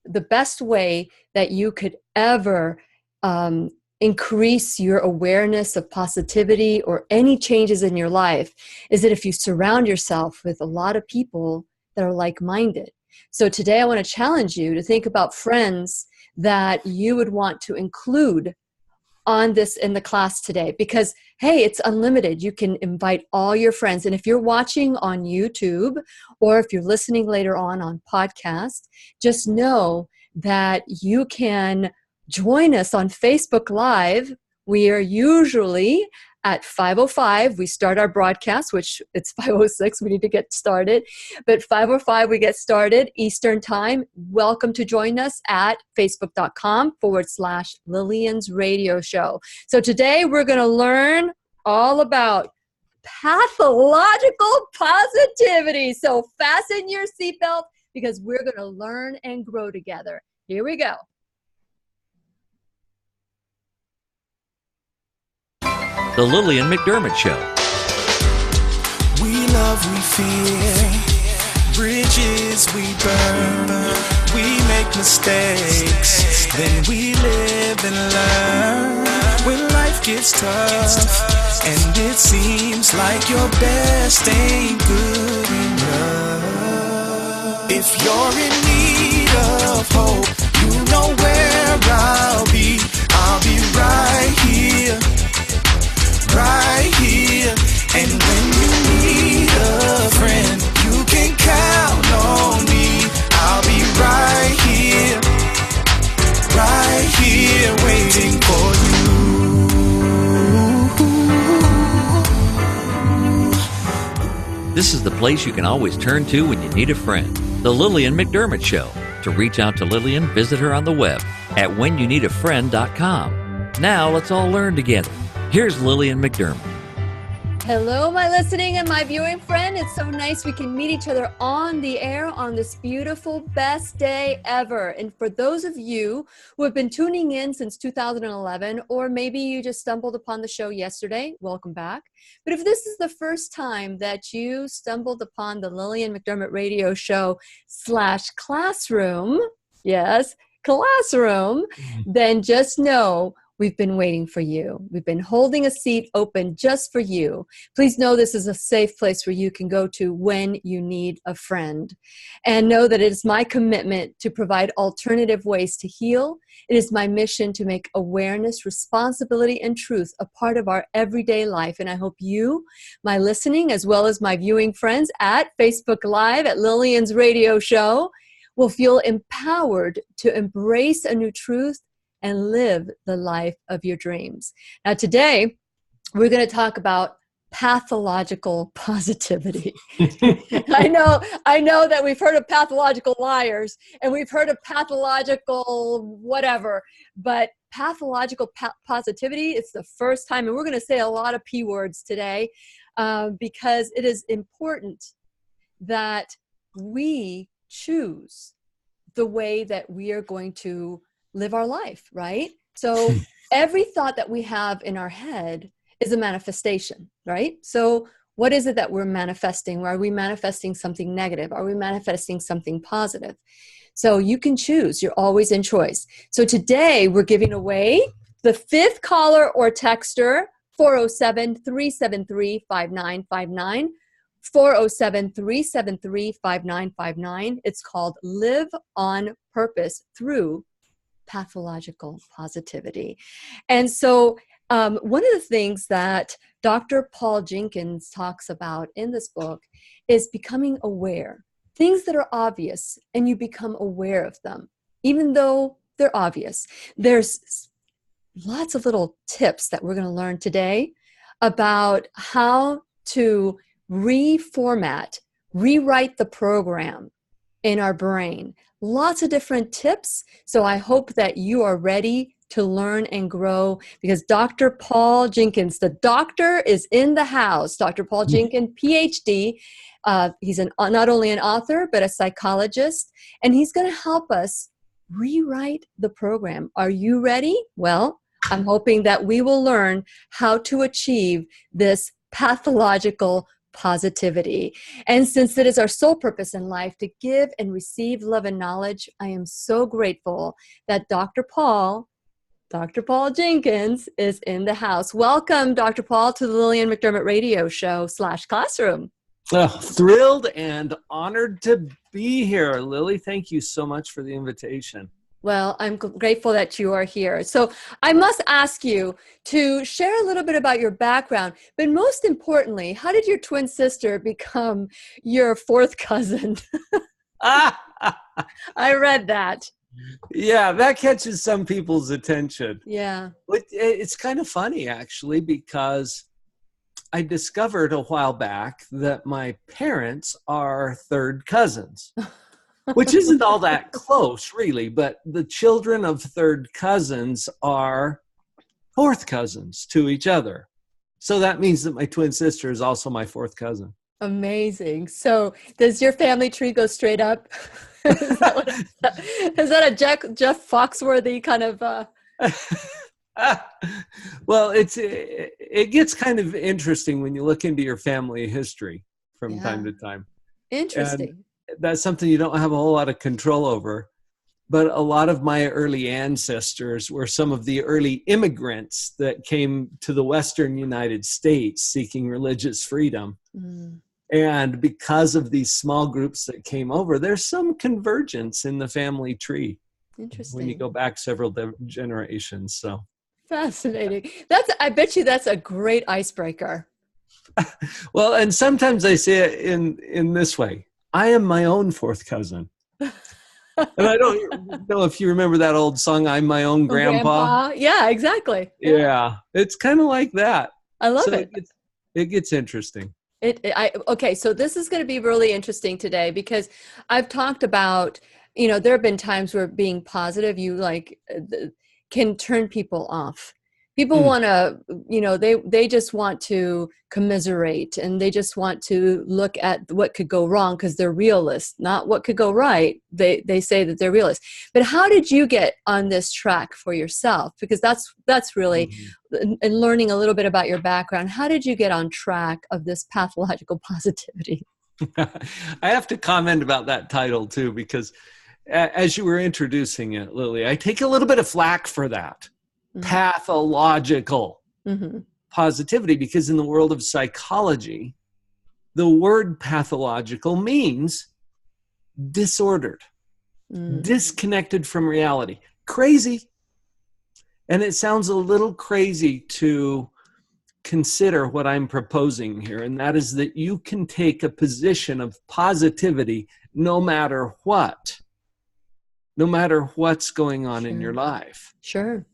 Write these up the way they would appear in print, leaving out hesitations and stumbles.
the best way that you could ever increase your awareness of positivity or any changes in your life is that if you surround yourself with a lot of people that are like-minded. So today I want to challenge you to think about friends that you would want to include on this in the class today, because hey, it's unlimited. You can invite all your friends. And if you're watching on YouTube or if you're listening later on podcast, just know that you can join us on Facebook Live. We are usually at 5:05. We start our broadcast, which it's 5:06. We need to get started. But 5:05, we get started Eastern Time. Welcome to join us at facebook.com/Lillian's Radio Show. So today we're going to learn all about pathological positivity. So fasten your seatbelt because we're going to learn and grow together. Here we go. The Lillian McDermott Show. We love, we fear, bridges we burn, we make mistakes, then we live and learn. When life gets tough, and it seems like your best ain't good enough. If you're in need of hope, you know where I'll be right here. Right here, and when you need a friend, you can count on me. I'll be right here, waiting for you. This is the place you can always turn to when you need a friend. The Lillian McDermott Show. To reach out to Lillian, visit her on the web at whenyouneedafriend.com. Now let's all learn together. Here's Lillian McDermott. Hello, my listening and my viewing friend. It's so nice we can meet each other on the air on this beautiful, best day ever. And for those of you who have been tuning in since 2011, or maybe you just stumbled upon the show yesterday, welcome back. But if this is the first time that you stumbled upon the Lillian McDermott Radio Show /classroom, yes, classroom, then just know we've been waiting for you. We've been holding a seat open just for you. Please know this is a safe place where you can go to when you need a friend. And know that it is my commitment to provide alternative ways to heal. It is my mission to make awareness, responsibility, and truth a part of our everyday life. And I hope you, my listening, as well as my viewing friends at Facebook Live at Lillian's Radio Show, will feel empowered to embrace a new truth and live the life of your dreams. Now today, we're going to talk about pathological positivity. I know that we've heard of pathological liars and we've heard of pathological whatever, but pathological positivity, it's the first time, and we're going to say a lot of P words today because it is important that we choose the way that we are going to live our life, right? So every thought that we have in our head is a manifestation, right? So what is it that we're manifesting? Are we manifesting something negative? Are we manifesting something positive? So you can choose. You're always in choice. So today we're giving away the 5th caller or texter, 407-373-5959. 407-373-5959. It's called Live on Purpose Through Pathological Positivity. And so one of the things that Dr. Paul Jenkins talks about in this book is becoming aware. Things that are obvious, and you become aware of them, even though they're obvious. There's lots of little tips that we're going to learn today about how to rewrite the program in our brain. Lots of different tips. So I hope that you are ready to learn and grow because Dr. Paul Jenkins, the doctor, is in the house. Dr. Paul Jenkins, PhD. He's not only an author, but a psychologist, and he's going to help us rewrite the program. Are you ready? Well, I'm hoping that we will learn how to achieve this pathological Positivity. And since it is our sole purpose in life to give and receive love and knowledge, I am so grateful that Dr. Paul Jenkins is in the house. Welcome, Dr. Paul, to the Lillian McDermott radio show / classroom. Thrilled and honored to be here, Lily. Thank you so much for the invitation. Well, I'm grateful that you are here. So I must ask you to share a little bit about your background, but most importantly, how did your twin sister become your fourth cousin? I read that. Yeah, that catches some people's attention. Yeah. It's kind of funny, actually, because I discovered a while back that my parents are third cousins. Which isn't all that close, really, but the children of third cousins are fourth cousins to each other. So that means that my twin sister is also my fourth cousin. Amazing. So does your family tree go straight up? Is that a Jeff Foxworthy kind of... Well, it gets kind of interesting when you look into your family history from time to time. Interesting. And that's something you don't have a whole lot of control over. But a lot of my early ancestors were some of the early immigrants that came to the Western United States seeking religious freedom. Mm. And because of these small groups that came over, there's some convergence in the family tree. Interesting. When you go back several generations. So fascinating. I bet you that's a great icebreaker. Well, and sometimes I say it in this way. I am my own fourth cousin. And I don't know if you remember that old song, I'm my own grandpa. Yeah, exactly. Yeah. It's kind of like that. I love it. It gets interesting. Okay, so this is going to be really interesting today because I've talked about, there have been times where being positive, can turn people off. People want to, they just want to commiserate and they just want to look at what could go wrong because they're realists, not what could go right. They say that they're realists. But how did you get on this track for yourself? Because that's really, and learning a little bit about your background, how did you get on track of this pathological positivity? I have to comment about that title too, because as you were introducing it, Lily, I take a little bit of flack for that. Pathological positivity, because in the world of psychology, the word pathological means disordered, disconnected from reality, crazy. And it sounds a little crazy to consider what I'm proposing here, and that is that you can take a position of positivity no matter what, no matter what's going on in your life. Sure.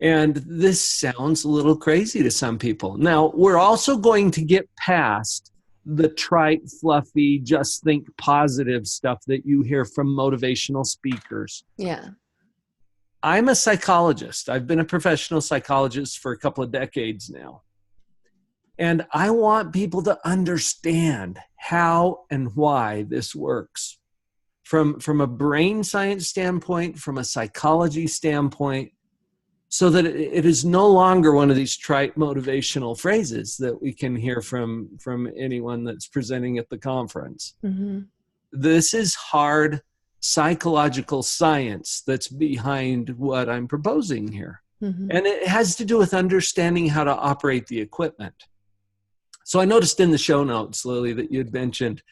And this sounds a little crazy to some people. Now, we're also going to get past the trite, fluffy, just think positive stuff that you hear from motivational speakers. Yeah. I'm a psychologist. I've been a professional psychologist for a couple of decades now. And I want people to understand how and why this works. From a brain science standpoint, from a psychology standpoint, so that it is no longer one of these trite motivational phrases that we can hear from anyone that's presenting at the conference. Mm-hmm. This is hard psychological science that's behind what I'm proposing here. Mm-hmm. And it has to do with understanding how to operate the equipment. So I noticed in the show notes, Lily, that you'd mentioned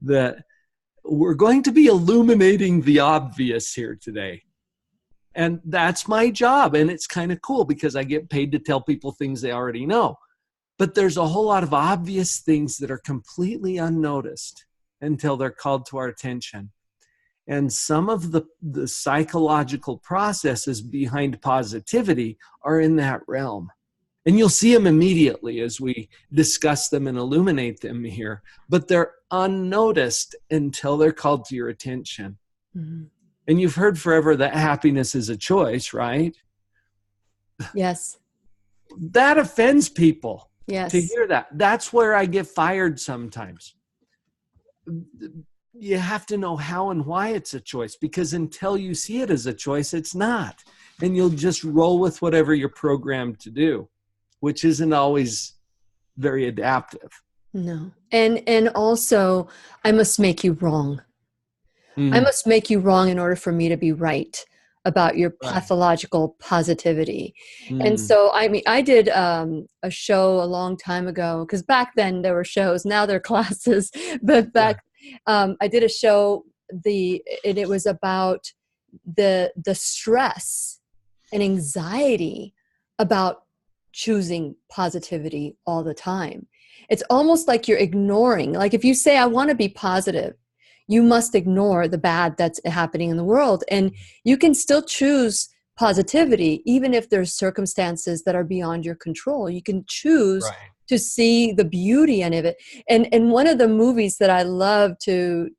that we're going to be illuminating the obvious here today. And that's my job. And it's kind of cool because I get paid to tell people things they already know. But there's a whole lot of obvious things that are completely unnoticed until they're called to our attention. And some of the psychological processes behind positivity are in that realm. And you'll see them immediately as we discuss them and illuminate them here. But they're unnoticed until they're called to your attention. Mm-hmm. And you've heard forever that happiness is a choice, right? Yes. That offends people. Yes. To hear that. That's where I get fired sometimes. You have to know how and why it's a choice, because until you see it as a choice, it's not. And you'll just roll with whatever you're programmed to do, which isn't always very adaptive. No. And also, I must make you wrong. I Mm, must make you wrong in order for me to be right about your right. pathological positivity. And Mm, so, I mean, I did a show a long time ago, because back then there were shows, now they're classes. But yeah. back, I did a show, and it was about the stress and anxiety about choosing positivity all the time. It's almost like you're ignoring, like if you say, I want to be positive, you must ignore the bad that's happening in the world. And you can still choose positivity, even if there's circumstances that are beyond your control. You can choose Right. to see the beauty in it. And one of the movies that I love to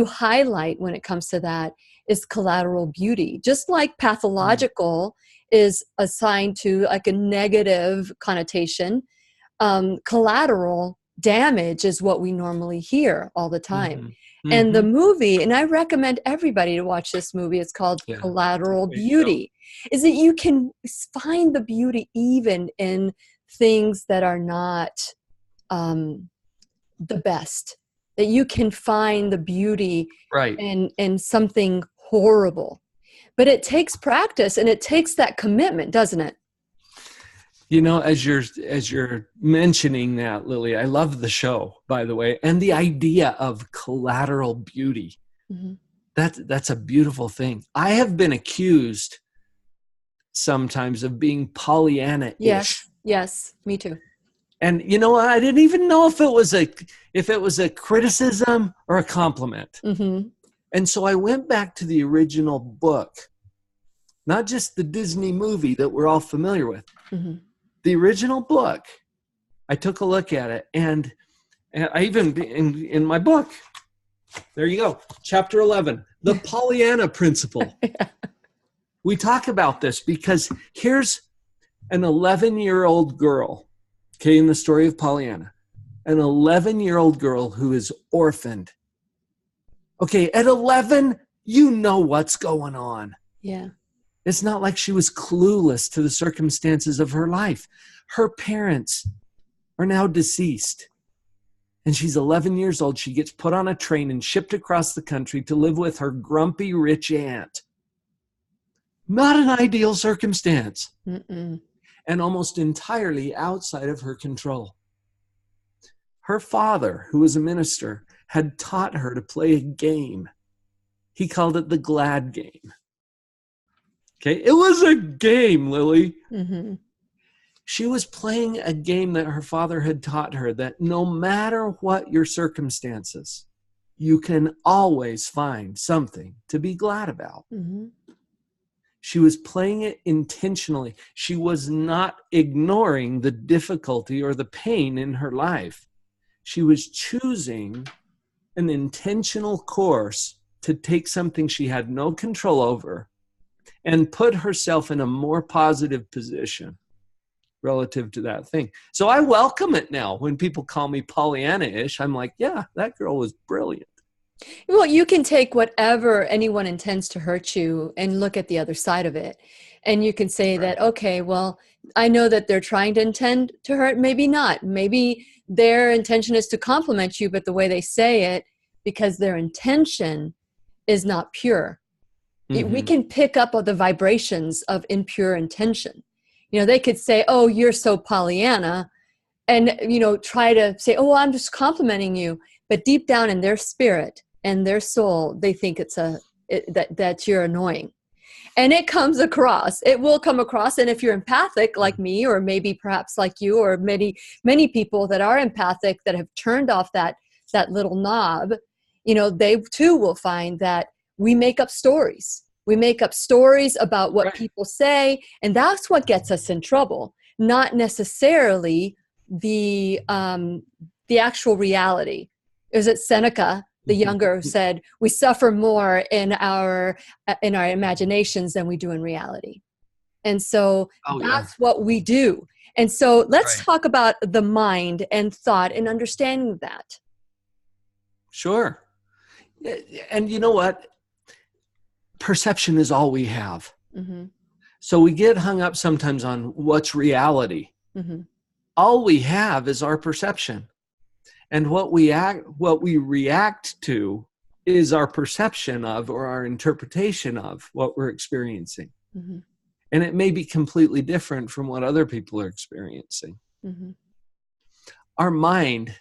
highlight when it comes to that is Collateral Beauty. Just like Mm, pathological is assigned to like a negative connotation, collateral damage is what we normally hear all the time. mhm, And the mhm. movie, and I recommend everybody to watch this movie, it's called Yeah. It's a Collateral great show. Beauty, is that you can find the beauty even in things that are not the best, that you can find the beauty Right. in something horrible. But it takes practice and it takes that commitment, doesn't it? You know, as you're mentioning that, Lily, I love the show, by the way, and the idea of collateral beauty. Mhm. That's a beautiful thing. I have been accused sometimes of being Pollyanna-ish. Yes, yes, me too. And you know, I didn't even know if it was a criticism or a compliment. Hmm. And so I went back to the original book, not just the Disney movie that we're all familiar with. Hmm. The original book, I took a look at it, and I even in my book, there you go, chapter 11, the Pollyanna principle. We talk about this because here's an 11-year-old girl, okay, in the story of Pollyanna, an 11-year-old girl who is orphaned. Okay, at 11, you know what's going on. Yeah. It's not like she was clueless to the circumstances of her life. Her parents are now deceased. And she's 11 years old. She gets put on a train and shipped across the country to live with her grumpy rich aunt. Not an ideal circumstance, Mm-mm. and almost entirely outside of her control. Her father, who was a minister, had taught her to play a game. He called it the glad game. Okay, it was a game, Lily. Mm-hmm. She was playing a game that her father had taught her, that no matter what your circumstances, you can always find something to be glad about. Mm-hmm. She was playing it intentionally. She was not ignoring the difficulty or the pain in her life. She was choosing an intentional course to take something she had no control over and put herself in a more positive position relative to that thing. So I welcome it now. When people call me Pollyanna-ish, I'm like, yeah, that girl was brilliant. Well, you can take whatever anyone intends to hurt you and look at the other side of it. And you can say Right. that, okay, well, I know that they're trying to intend to hurt, maybe not. Maybe their intention is to compliment you, but the way they say it, because their intention is not pure. We Mm-hmm. can pick up on the vibrations of impure intention. You know, they could say, oh, you're so Pollyanna, and, you know, try to say, oh, I'm just complimenting you. But deep down in their spirit and their soul, they think that you're annoying. And it comes across. It will come across. And if you're empathic like me, or maybe perhaps like you, or many people that are empathic that have turned off that little knob, you know, they too will find that we make up stories. We make up stories about what Right. people say, and that's what gets us in trouble, not necessarily the actual reality. Is it Seneca, the younger, who said, we suffer more in our imaginations than we do in reality. And so Oh, yeah. that's what we do. And so let's Right. talk about the mind and thought and understanding that. Sure. And you know what? Perception is all we have. Mm-hmm. So we get hung up sometimes on what's reality. Mm-hmm. all we have is our perception. And what we react to is our perception of, or our interpretation of, what we're experiencing. Mm-hmm. And it may be completely different from what other people are experiencing. Mm-hmm. Our mind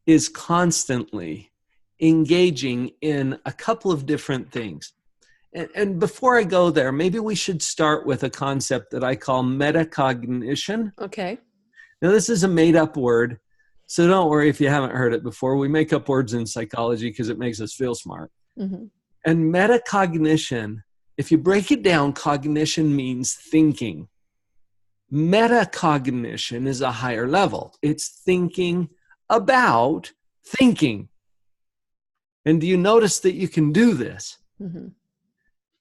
is constantly engaging in a couple of different things. And before I go there, maybe we should start with a concept that I call metacognition. Okay. Now, this is a made-up word, so don't worry if you haven't heard it before. We make up words in psychology because it makes us feel smart. Mm-hmm. And metacognition, if you break it down, cognition means thinking. Metacognition is a higher level. It's thinking about thinking. And do you notice that you can do this? Mm-hmm.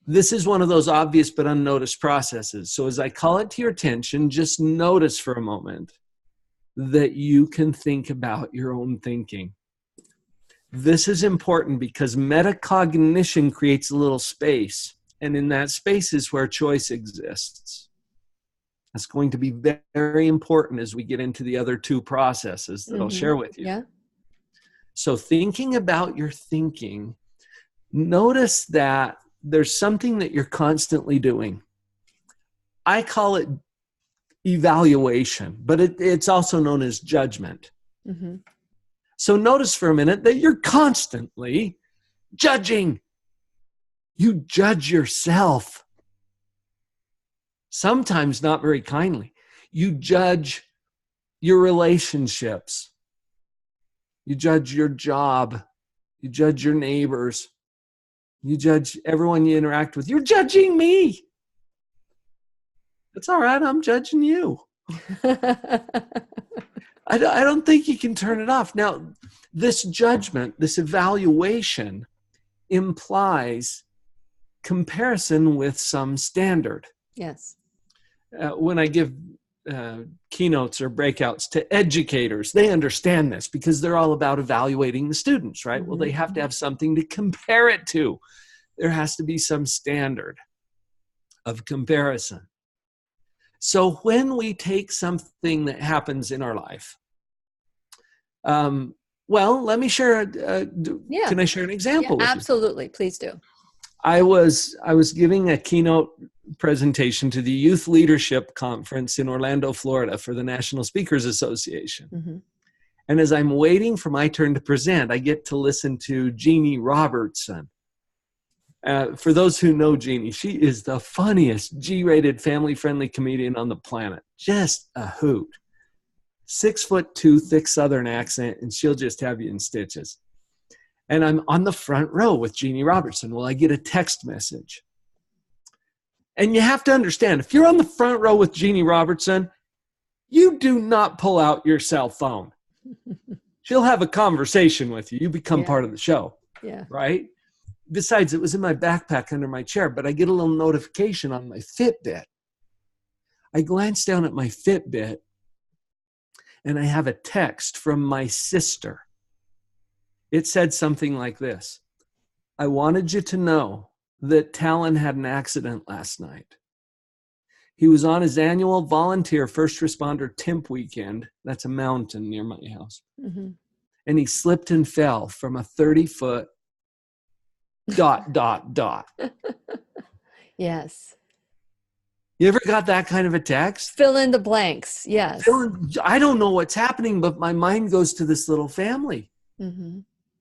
This is one of those obvious but unnoticed processes. So as I call it to your attention, just notice for a moment that you can think about your own thinking. This is important because metacognition creates a little space. And in that space is where choice exists. That's going to be very important as we get into the other two processes that I'll share with you. Yeah. So thinking about your thinking, notice that there's something that you're constantly doing. I call it evaluation, but it's also known as judgment. Mm-hmm. So notice for a minute that you're constantly judging. You judge yourself. Sometimes not very kindly. You judge your relationships. You judge your job. You judge your neighbors. You judge everyone you interact with. You're judging me. It's all right. I'm judging you. I don't think you can turn it off. Now, this judgment, this evaluation implies comparison with some standard. Yes. When I give keynotes or breakouts to educators, they understand this because they're all about evaluating the students, right? Mm-hmm. Well, they have to have something to compare it to. There has to be some standard of comparison. So when we take something that happens in our life, well, let me share. Can I share an example? Yeah, absolutely. Please do. I was giving a keynote presentation to the Youth Leadership Conference in Orlando, Florida for the National Speakers Association. Mm-hmm. And as I'm waiting for my turn to present, I get to listen to Jeannie Robertson. For those who know Jeannie, she is the funniest G-rated family-friendly comedian on the planet. Just a hoot. 6'2", thick Southern accent, and she'll just have you in stitches. And I'm on the front row with Jeannie Robertson. Well, I get a text message. And you have to understand, if you're on the front row with Jeannie Robertson, you do not pull out your cell phone. She'll have a conversation with you. You become part of the show, right? Besides, it was in my backpack under my chair, but I get a little notification on my Fitbit. I glance down at my Fitbit, and I have a text from my sister. It said something like this: I wanted you to know that Talon had an accident last night. He was on his annual volunteer first responder TIMP weekend. That's a mountain near my house. Mm-hmm. And he slipped and fell from a 30-foot ... Yes. You ever got that kind of a text? Fill in the blanks. Yes. I don't know what's happening, but my mind goes to this little family. Mm-hmm.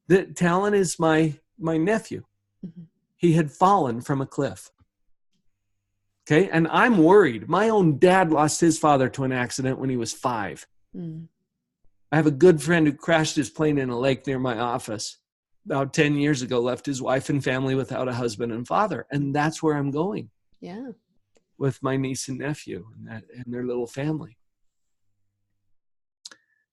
That Talon is my nephew. Mm-hmm. He had fallen from a cliff. Okay, and I'm worried. My own dad lost his father to an accident when he was 5. Mm. I have a good friend who crashed his plane in a lake near my office about 10 years ago, left his wife and family without a husband and father. And that's where I'm going. Yeah. With my niece and nephew and their little family.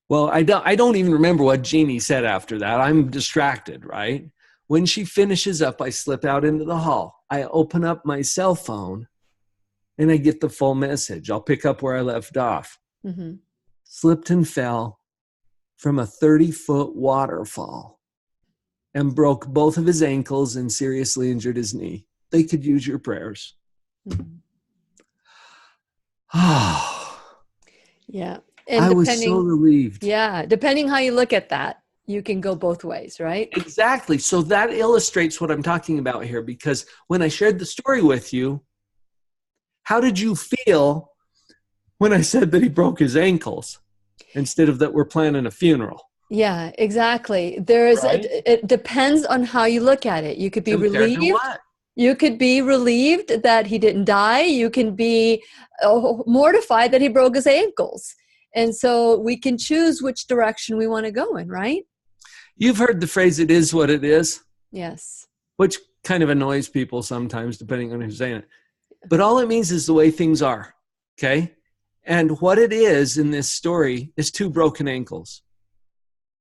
Well, I don't even remember what Jeannie said after that. I'm distracted, right? When she finishes up, I slip out into the hall. I open up my cell phone and I get the full message. I'll pick up where I left off. Mm-hmm. Slipped and fell from a 30-foot waterfall and broke both of his ankles and seriously injured his knee. They could use your prayers. Mm-hmm. Yeah. And I was so depending, relieved. yeah, depending how you look at that, you can go both ways, right? Exactly. So that illustrates what I'm talking about here, because when I shared the story with you, how did you feel when I said that he broke his ankles instead of that we're planning a funeral? Yeah, exactly. There's Right? it depends on how you look at it. You could be Compared to relieved. what? You could be relieved that he didn't die. You can be mortified that he broke his ankles. And so we can choose which direction we want to go in, right? You've heard the phrase, it is what it is, Yes. which kind of annoys people sometimes, depending on who's saying it. But all it means is the way things are, okay? And what it is in this story is 2 broken ankles.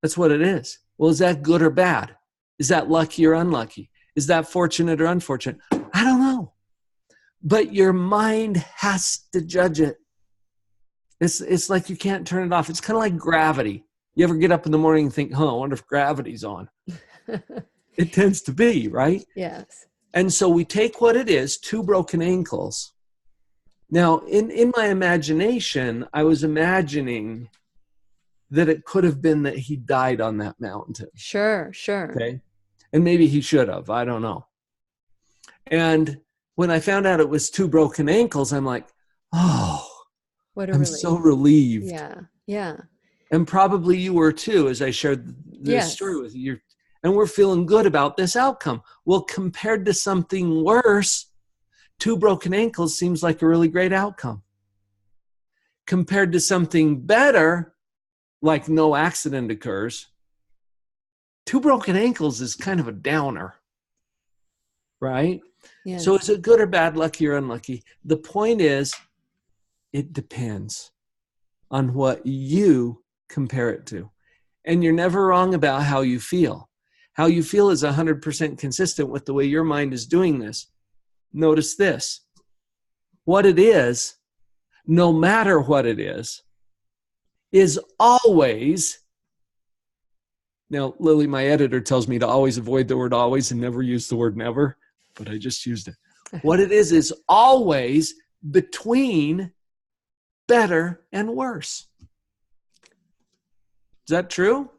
That's what it is. Well, is that good or bad? Is that lucky or unlucky? Is that fortunate or unfortunate? I don't know. But your mind has to judge it. It's like you can't turn it off. It's kind of like gravity. You ever get up in the morning and think, I wonder if gravity's on? It tends to be, right? Yes. And so we take what it is, 2 broken ankles. Now, in my imagination, I was imagining that it could have been that he died on that mountain. Sure. Okay. And maybe he should have. I don't know. And when I found out it was 2 broken ankles, I'm like, oh, What a I'm relief. so relieved. Yeah. And probably you were too, as I shared this story with you. And we're feeling good about this outcome. Well, compared to something worse, 2 broken ankles seems like a really great outcome. Compared to something better, like no accident occurs, 2 broken ankles is kind of a downer, right? Yes. So is it good or bad, lucky or unlucky? The point is, it depends on what you compare it to. And you're never wrong about how you feel. How you feel is 100% consistent with the way your mind is doing this. Notice this. What it is, no matter what it is always, now Lily, my editor, tells me to always avoid the word always and never use the word never, but I just used it. What it is always between better and worse. Is that true?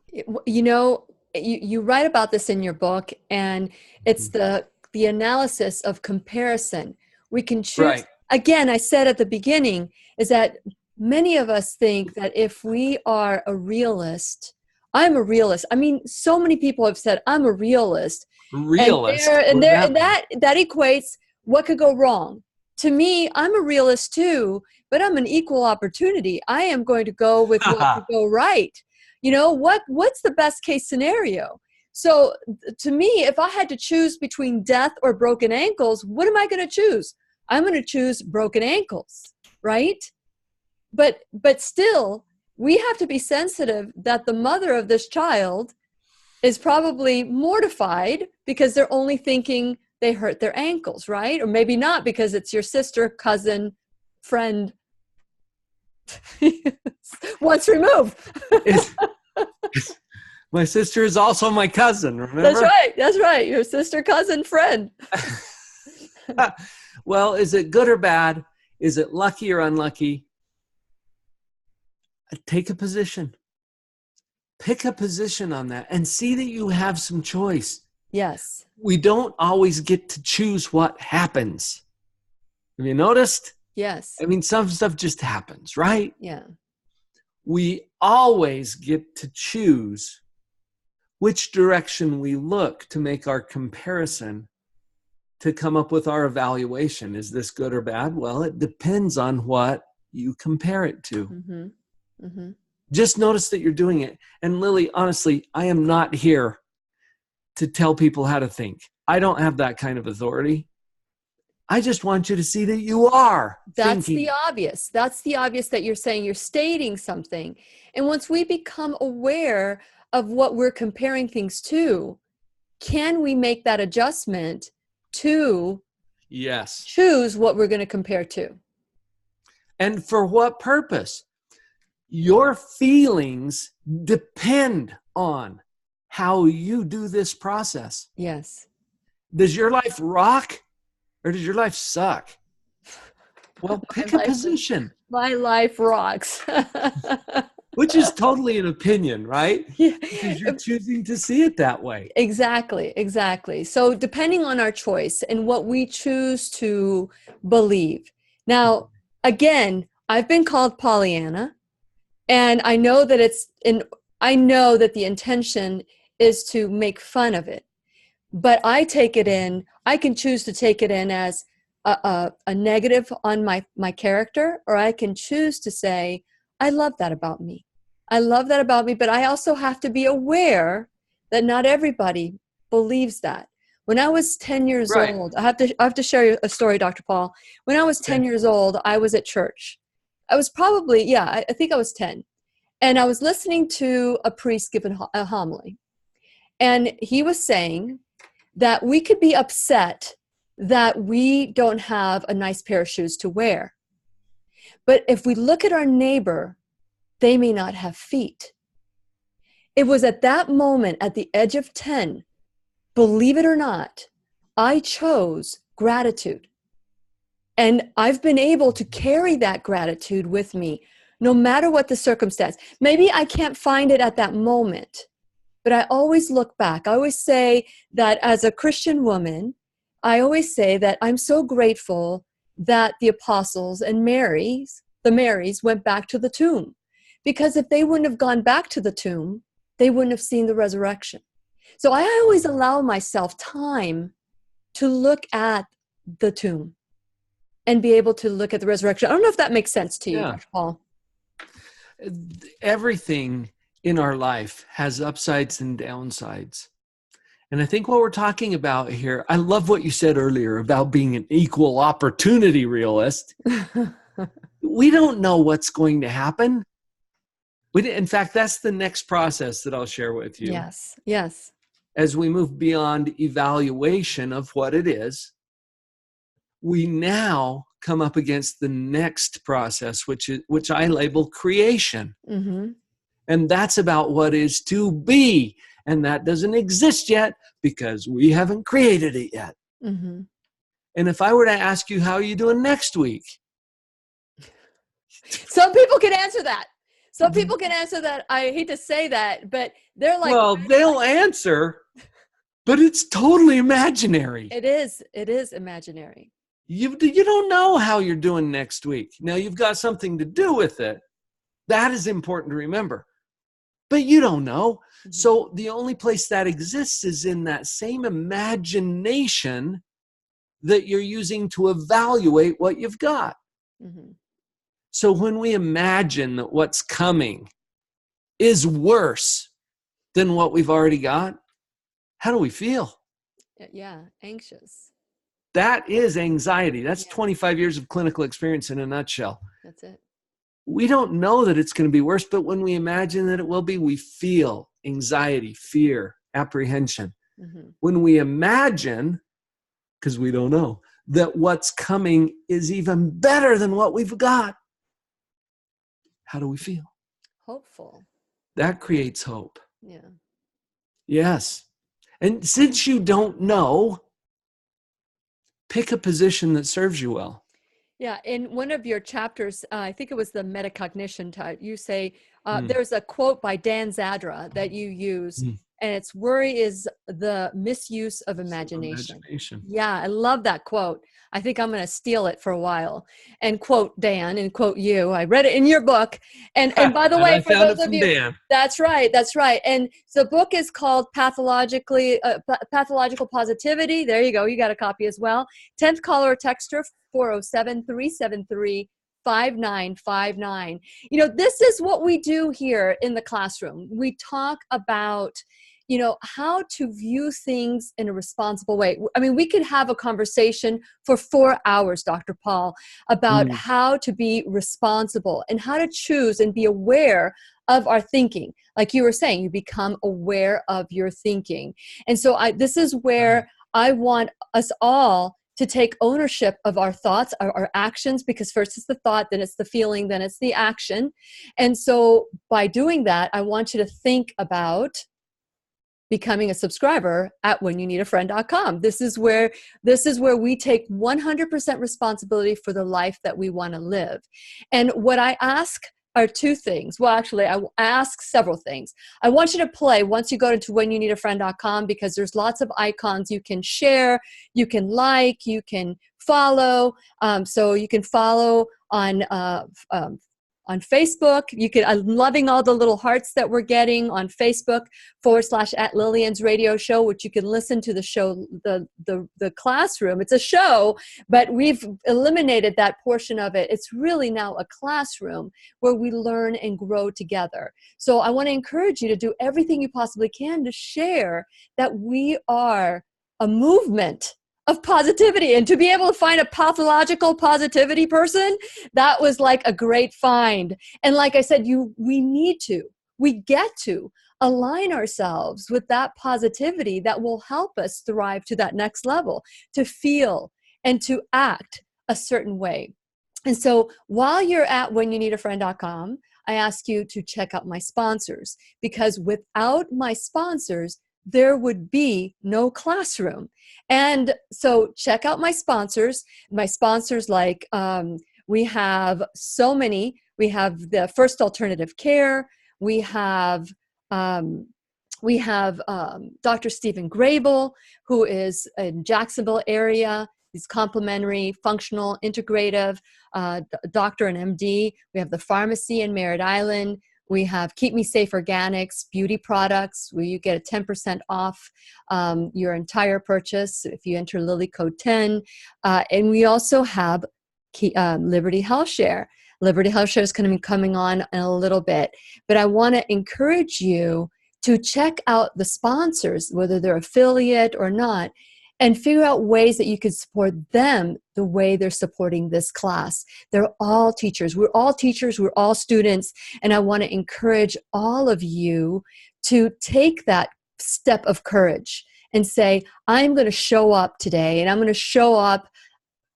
You know, you write about this in your book, and it's the analysis of comparison. We can choose. Right. Again, I said at the beginning is that many of us think that if we are a realist, I'm a realist. I mean, so many people have said I'm a realist. Realist. And that equates what could go wrong. To me, I'm a realist too, but I'm an equal opportunity. I am going to go with what could go right. You know, what's the best case scenario? So to me, if I had to choose between death or broken ankles, what am I going to choose? I'm going to choose broken ankles, right? But still, we have to be sensitive that the mother of this child is probably mortified because they're only thinking they hurt their ankles, right? Or maybe not because it's your sister, cousin, friend, once removed. My sister is also my cousin, remember? That's right. Your sister, cousin, friend. Well, is it good or bad? Is it lucky or unlucky? Take a position. Pick a position on that and see that you have some choice. Yes. We don't always get to choose what happens. Have you noticed? Yes. I mean, some stuff just happens, right? Yeah. We always get to choose which direction we look to make our comparison, to come up with our evaluation. Is this good or bad? Well, it depends on what you compare it to. Mm-hmm. Mm-hmm. Just notice that you're doing it. And Lily, honestly, I am not here to tell people how to think. I don't have that kind of authority. I just want you to see that you are That's thinking. the obvious. That's the obvious that you're saying. You're stating something. And once we become aware of what we're comparing things to, can we make that adjustment to choose what we're going to compare to? And for what purpose? Your feelings depend on how you do this process. Yes. Does your life rock or does your life suck? Well, pick a position. My life rocks. Which is totally an opinion, right? Yeah. Because you're choosing to see it that way. Exactly. So depending on our choice and what we choose to believe. Now, again, I've been called Pollyanna, and I know that the intention is to make fun of it. But I can choose to take it in as a negative on my character, or I can choose to say, I love that about me. I love that about me, but I also have to be aware that not everybody believes that. When I was 10 years old, I have to share a story, Dr. Paul. When I was 10 years old, I was at church. I was probably, I think I was 10. And I was listening to a priest give a homily. And he was saying that we could be upset that we don't have a nice pair of shoes to wear. But if we look at our neighbor, they may not have feet. It was at that moment, at the age of 10, believe it or not, I chose gratitude. And I've been able to carry that gratitude with me, no matter what the circumstance. Maybe I can't find it at that moment, but I always look back. I always say that as a Christian woman, I always say that I'm so grateful that the apostles and the Marys went back to the tomb. Because if they wouldn't have gone back to the tomb, they wouldn't have seen the resurrection. So I always allow myself time to look at the tomb and be able to look at the resurrection. I don't know if that makes sense to you, Dr. Paul. Everything in our life has upsides and downsides. And I think what we're talking about here, I love what you said earlier about being an equal opportunity realist. We don't know what's going to happen. In fact, that's the next process that I'll share with you. Yes. As we move beyond evaluation of what it is, we now come up against the next process, which I label creation. Mm-hmm. And that's about what is to be. And that doesn't exist yet because we haven't created it yet. Mm-hmm. And if I were to ask you, how are you doing next week? Some people can answer that. I hate to say that, but they're like, well, they'll answer, but it's totally imaginary. It is imaginary. You don't know how you're doing next week. Now, you've got something to do with it. That is important to remember. But you don't know. Mm-hmm. So the only place that exists is in that same imagination that you're using to evaluate what you've got. Mm-hmm. So when we imagine that what's coming is worse than what we've already got, how do we feel? Yeah, anxious. That is anxiety. That's 25 years of clinical experience in a nutshell. That's it. We don't know that it's going to be worse, but when we imagine that it will be, we feel anxiety, fear, apprehension. Mm-hmm. When we imagine, because we don't know, that what's coming is even better than what we've got, how do we feel? Hopeful. That creates hope. Yeah. Yes. And since you don't know, pick a position that serves you well. Yeah. In one of your chapters, I think it was the Metacognition type, you say, there's a quote by Dan Zadra that you use, and it's worry is the misuse of imagination. Yeah, I love that quote. I think I'm going to steal it for a while and quote Dan and quote you. I read it in your book. And by the way, for those of you, Dan. That's right. And the book is called Pathological Positivity. There you go. You got a copy as well. 10th caller texter 407-373-5959. You know, this is what we do here in the classroom. We talk about, you know, how to view things in a responsible way. I mean, we could have a conversation for 4 hours, Dr. Paul, about how to be responsible and how to choose and be aware of our thinking. Like you were saying, you become aware of your thinking. And so this is where I want us all to take ownership of our thoughts, our actions, because first it's the thought, then it's the feeling, then it's the action. And so by doing that, I want you to think about becoming a subscriber at whenyounneedafriend.com. This is where we take 100% responsibility for the life that we want to live. And what I ask are two things. Well, actually, I ask several things. I want you to play once you go into whenyounneedafriend.com, because there's lots of icons you can share, you can like, you can follow. So you can follow on Facebook. I'm loving all the little hearts that we're getting on Facebook / @Lillian's radio show, which you can listen to the show, the classroom. It's a show, but we've eliminated that portion of it. It's really now a classroom where we learn and grow together. So I want to encourage you to do everything you possibly can to share that we are a movement of positivity, and to be able to find a pathological positivity person, that was like a great find. And like I said, we get to align ourselves with that positivity that will help us thrive to that next level, to feel and to act a certain way. And so while you're at whenyounneedafriend.com, I ask you to check out my sponsors, because without my sponsors, there would be no classroom. And so check out my sponsors. My sponsors, like we have so many. We have the First Alternative Care. We have Dr. Stephen Grable, who is in Jacksonville area. He's complementary, functional, integrative, doctor and MD. We have the pharmacy in Merritt Island. We have Keep Me Safe Organics, beauty products, where you get a 10% off your entire purchase if you enter Lily Code 10. And we also have Liberty Health Share. Liberty Health Share is going to be coming on in a little bit. But I want to encourage you to check out the sponsors, whether they're affiliate or not, and figure out ways that you can support them the way they're supporting this class. They're all teachers. We're all teachers. We're all students. And I want to encourage all of you to take that step of courage and say, I'm going to show up today, and I'm going to show up.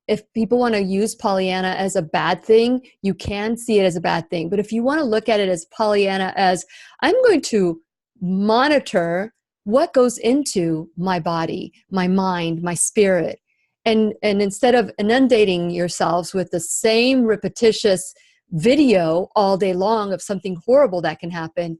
If people want to use Pollyanna as a bad thing, you can see it as a bad thing. But if you want to look at it as Pollyanna, as I'm going to monitor what goes into my body, my mind, my spirit. And instead of inundating yourselves with the same repetitious video all day long of something horrible that can happen,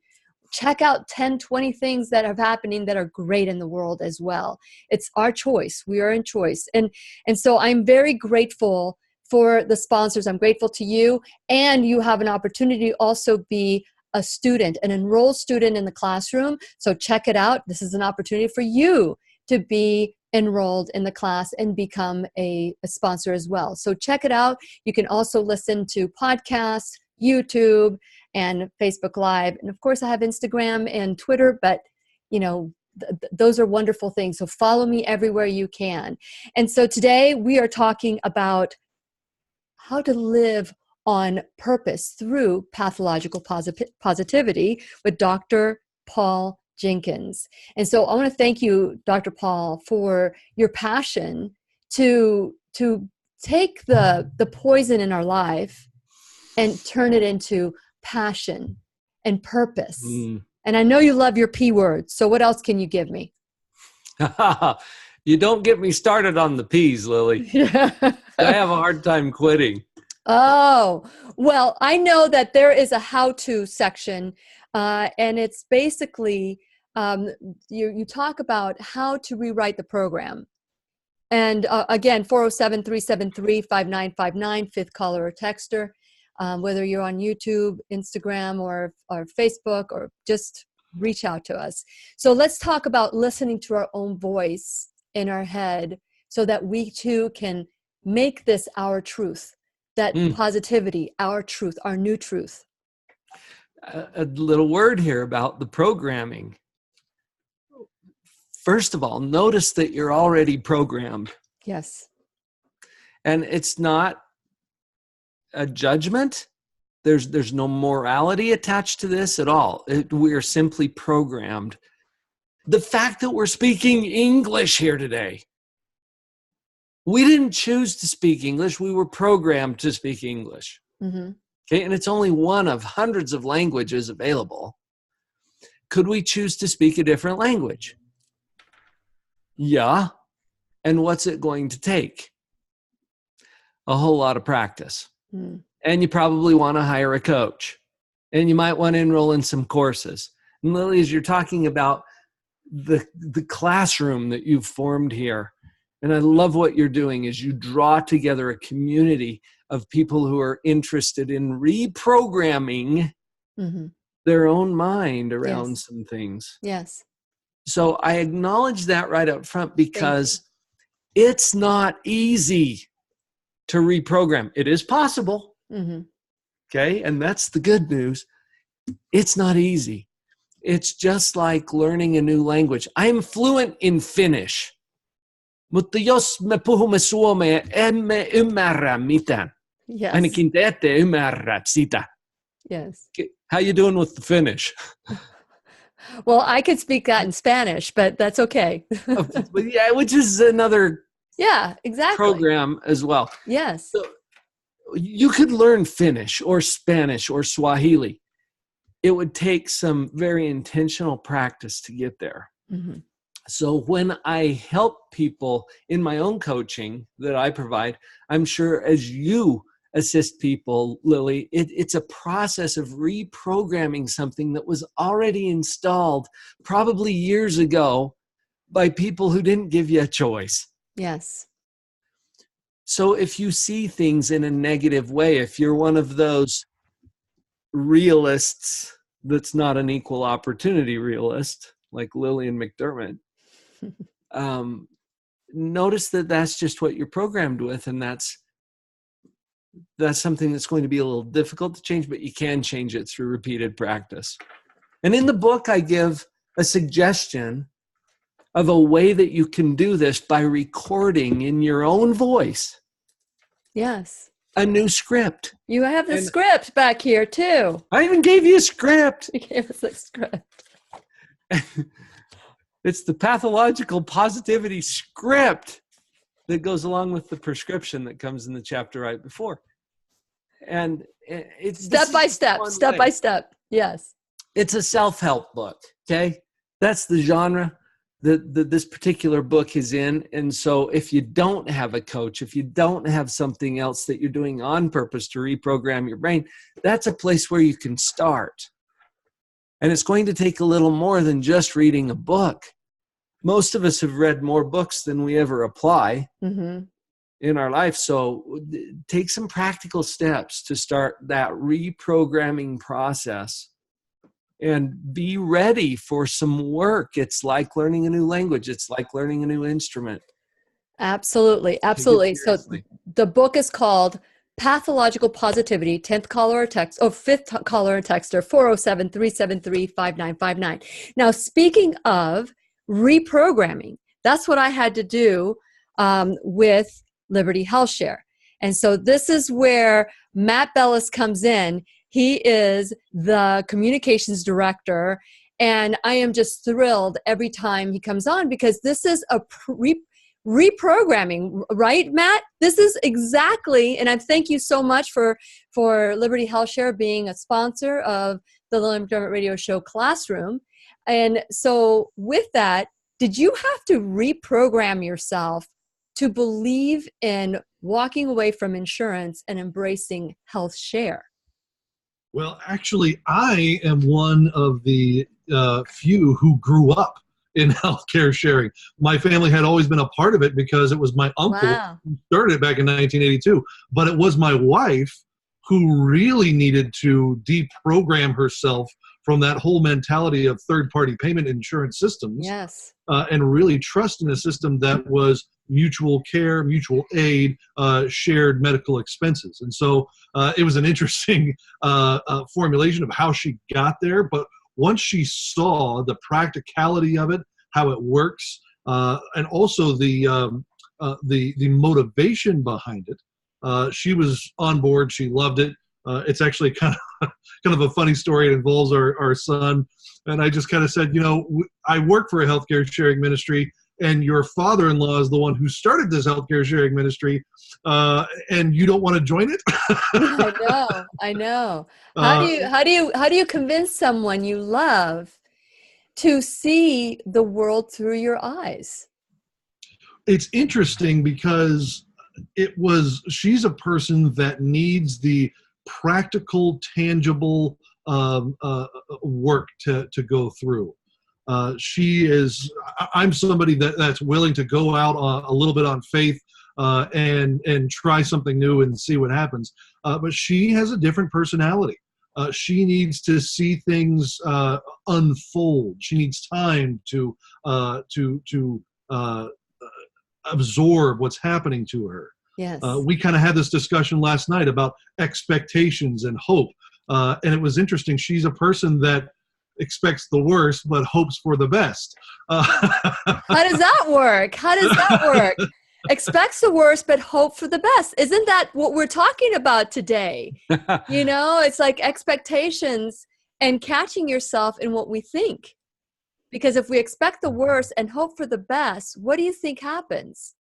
check out 10, 20 things that are happening that are great in the world as well. It's our choice. We are in choice. And so I'm very grateful for the sponsors. I'm grateful to you. And you have an opportunity to also be a student, an enrolled student in the classroom. So check it out. This is an opportunity for you to be enrolled in the class and become a sponsor as well. So check it out. You can also listen to podcasts, YouTube, and Facebook Live. And of course, I have Instagram and Twitter, but those are wonderful things. So follow me everywhere you can. And so today we are talking about how to live on purpose through pathological positivity with Dr. Paul Jenkins. And so I want to thank you, Dr. Paul, for your passion to take the poison in our life and turn it into passion and purpose. And I know you love your P word. So what else can you give me? You don't get me started on the P's, Lily. I have a hard time quitting. Oh, well, I know that there is a how-to section, and it's basically, you talk about how to rewrite the program. And again, 407-373-5959, fifth caller or texter, whether you're on YouTube, Instagram, or Facebook, or just reach out to us. So let's talk about listening to our own voice in our head so that we too can make this our truth. That positivity, our truth, our new truth. A little word here about the programming. First of all, notice that you're already programmed. Yes. And it's not a judgment. There's no morality attached to this at all. We are simply programmed. The fact that we're speaking English here today, we didn't choose to speak English. We were programmed to speak English. Mm-hmm. Okay, and it's only one of hundreds of languages available. Could we choose to speak a different language? Yeah. And what's it going to take? A whole lot of practice. Mm. And you probably want to hire a coach. And you might want to enroll in some courses. And Lily, as you're talking about the classroom that you've formed here, and I love what you're doing, is you draw together a community of people who are interested in reprogramming their own mind around some things. Yes. So I acknowledge that right up front, because it's not easy to reprogram. It is possible. Okay. And that's the good news. It's not easy. It's just like learning a new language. I'm fluent in Finnish. Mutta jos me puhumme suomea, emme ymmärrä mitään. Yes. Ainakin te ette ymmärrä sitä. Yes. How you doing with the Finnish? Well, I could speak that in Spanish, but that's okay. Yeah, which is another exactly. program as well. Yes. So you could learn Finnish or Spanish or Swahili. It would take some very intentional practice to get there. So when I help people in my own coaching that I provide, I'm sure as you assist people, Lily, it's a process of reprogramming something that was already installed probably years ago by people who didn't give you a choice. Yes. So if you see things in a negative way, if you're one of those realists that's not an equal opportunity realist, like Lillian McDermott, notice that that's just what you're programmed with, and that's something that's going to be a little difficult to change, but you can change it through repeated practice. And in the book, I give a suggestion of a way that you can do this by recording in your own voice. Yes. A new script. You have the script back here too. I even gave you a script. You gave us a script. It's the Pathological Positivity script that goes along with the prescription that comes in the chapter right before. And it's step by step. Yes. It's a self-help book. Okay. That's the genre that this particular book is in. And so if you don't have a coach, if you don't have something else that you're doing on purpose to reprogram your brain, that's a place where you can start. And it's going to take a little more than just reading a book. Most of us have read more books than we ever apply in our life. So take some practical steps to start that reprogramming process and be ready for some work. It's like learning a new language. It's like learning a new instrument. Absolutely. Absolutely. So the book is called Pathological Positivity, 5th caller or texter, 407-373-5959. Now, speaking of reprogramming, that's what I had to do with Liberty Health Share. And so this is where Matt Bellis comes in. He is the communications director, and I am just thrilled every time he comes on, because this is a reprogramming, right, Matt? This is exactly, and I thank you so much for Liberty Health Share being a sponsor of the Lillian McDermott Radio Show Classroom. And so with that, did you have to reprogram yourself to believe in walking away from insurance and embracing health share? Well, actually, I am one of the few who grew up in healthcare sharing. My family had always been a part of it because it was my uncle who started it back in 1982. But it was my wife who really needed to deprogram herself from that whole mentality of third-party payment insurance systems, and really trust in a system that was mutual care, mutual aid, shared medical expenses. And so it was an interesting formulation of how she got there. But once she saw the practicality of it, how it works, and also the motivation behind it, she was on board. She loved it. It's actually kind of a funny story. It involves our son. And I just kind of said, I work for a healthcare sharing ministry, and your father-in-law is the one who started this healthcare sharing ministry, and you don't want to join it? I know. How do you convince someone you love to see the world through your eyes? It's interesting because she's a person that needs the practical, tangible work to go through. I'm somebody that's willing to go out a little bit on faith and try something new and see what happens. But she has a different personality. She needs to see things unfold. She needs time to absorb what's happening to her. Yes. We kind of had this discussion last night about expectations and hope. And it was interesting. She's a person that expects the worst but hopes for the best. How does that work? Expects the worst but hope for the best. Isn't that what we're talking about today? It's like expectations and catching yourself in what we think. Because if we expect the worst and hope for the best, what do you think happens?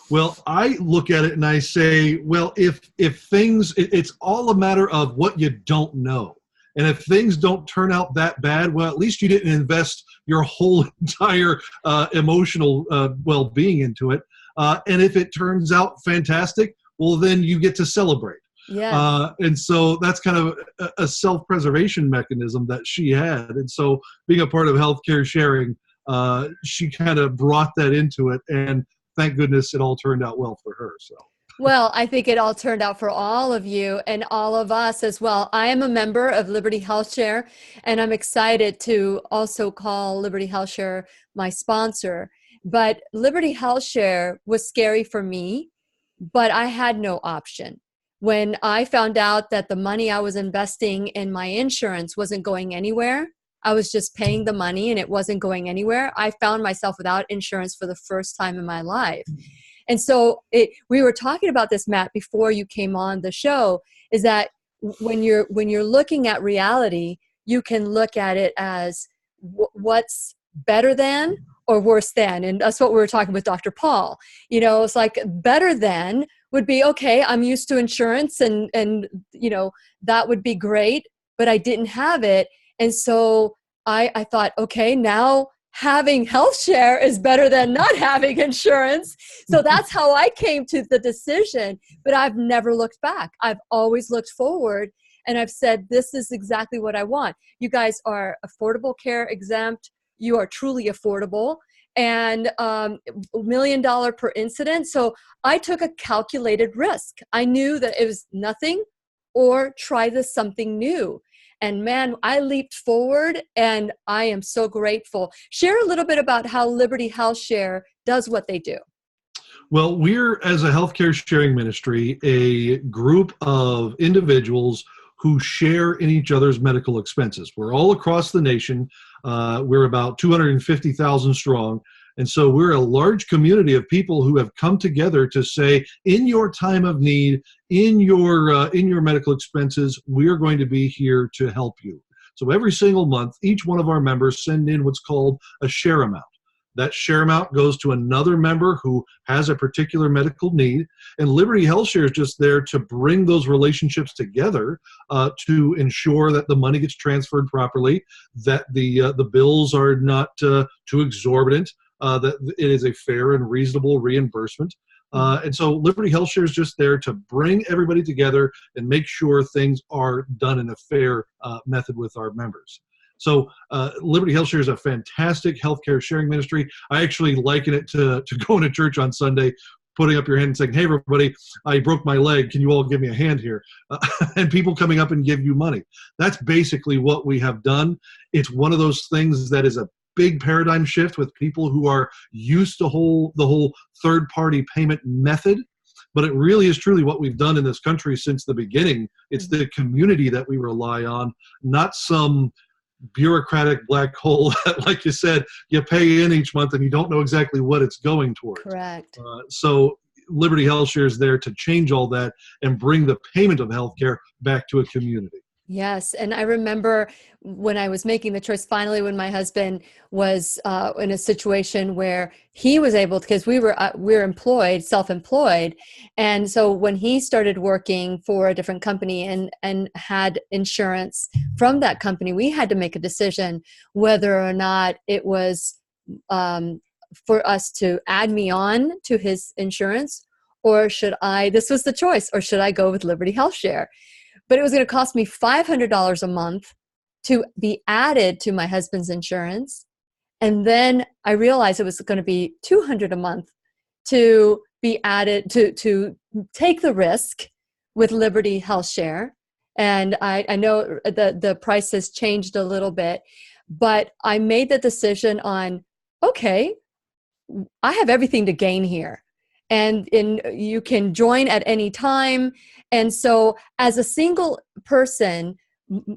Well, I look at it and I say, well, if things, it's all a matter of what you don't know. And if things don't turn out that bad, well, at least you didn't invest your whole entire emotional well-being into it. And if it turns out fantastic, well, then you get to celebrate. Yeah. And so that's kind of a self-preservation mechanism that she had. And so being a part of healthcare sharing, she kind of brought that into it. And thank goodness it all turned out well for her. So. Well, I think it all turned out for all of you and all of us as well. I am a member of Liberty Health Share, and I'm excited to also call Liberty Health Share my sponsor. But Liberty Health Share was scary for me, but I had no option. When I found out that the money I was investing in my insurance wasn't going anywhere, I was just paying the money and it wasn't going anywhere, I found myself without insurance for the first time in my life. And so we were talking about this, Matt, before you came on the show, is that when you're looking at reality, you can look at it as what's better than or worse than. And that's what we were talking with Dr. Paul. It's like better than would be, okay, I'm used to insurance and that would be great, but I didn't have it. And so I thought, okay, now having health share is better than not having insurance. So that's how I came to the decision, but I've never looked back. I've always looked forward and I've said, this is exactly what I want. You guys are affordable care exempt. You are truly affordable and $1 million per incident. So I took a calculated risk. I knew that it was nothing or try this something new. And man, I leaped forward and I am so grateful. Share a little bit about how Liberty Health Share does what they do. Well, we're, as a healthcare sharing ministry, a group of individuals who share in each other's medical expenses. We're all across the nation. We're about 250,000 strong. And so we're a large community of people who have come together to say, in your time of need, in your medical expenses, we're going to be here to help you. So every single month, each one of our members send in what's called a share amount. That share amount goes to another member who has a particular medical need, and Liberty Health Share is just there to bring those relationships together to ensure that the money gets transferred properly, that the bills are not too exorbitant, that it is a fair and reasonable reimbursement. And so Liberty Health Share is just there to bring everybody together and make sure things are done in a fair method with our members. So Liberty Health Share is a fantastic healthcare sharing ministry. I actually liken it to going to church on Sunday, putting up your hand and saying, hey, everybody, I broke my leg. Can you all give me a hand here? And people coming up and give you money. That's basically what we have done. It's one of those things that is a big paradigm shift with people who are used to the whole third-party payment method. But it really is truly what we've done in this country since the beginning. It's the community that we rely on, not some bureaucratic black hole that, like you said, you pay in each month and you don't know exactly what it's going towards. Correct. So Liberty Health Share is there to change all that and bring the payment of healthcare back to a community. Yes. And I remember when I was making the choice, finally, when my husband was in a situation where he was able to, because we're employed, self-employed. And so when he started working for a different company and had insurance from that company, we had to make a decision whether or not it was for us to add me on to his insurance, or this was the choice, or should I go with Liberty Health Share? But it was going to cost me $500 a month to be added to my husband's insurance. And then I realized it was going to be $200 a month to be added to take the risk with Liberty Health Share. And I know the price has changed a little bit, but I made the decision on, okay, I have everything to gain here. And you can join at any time. And so as a single person,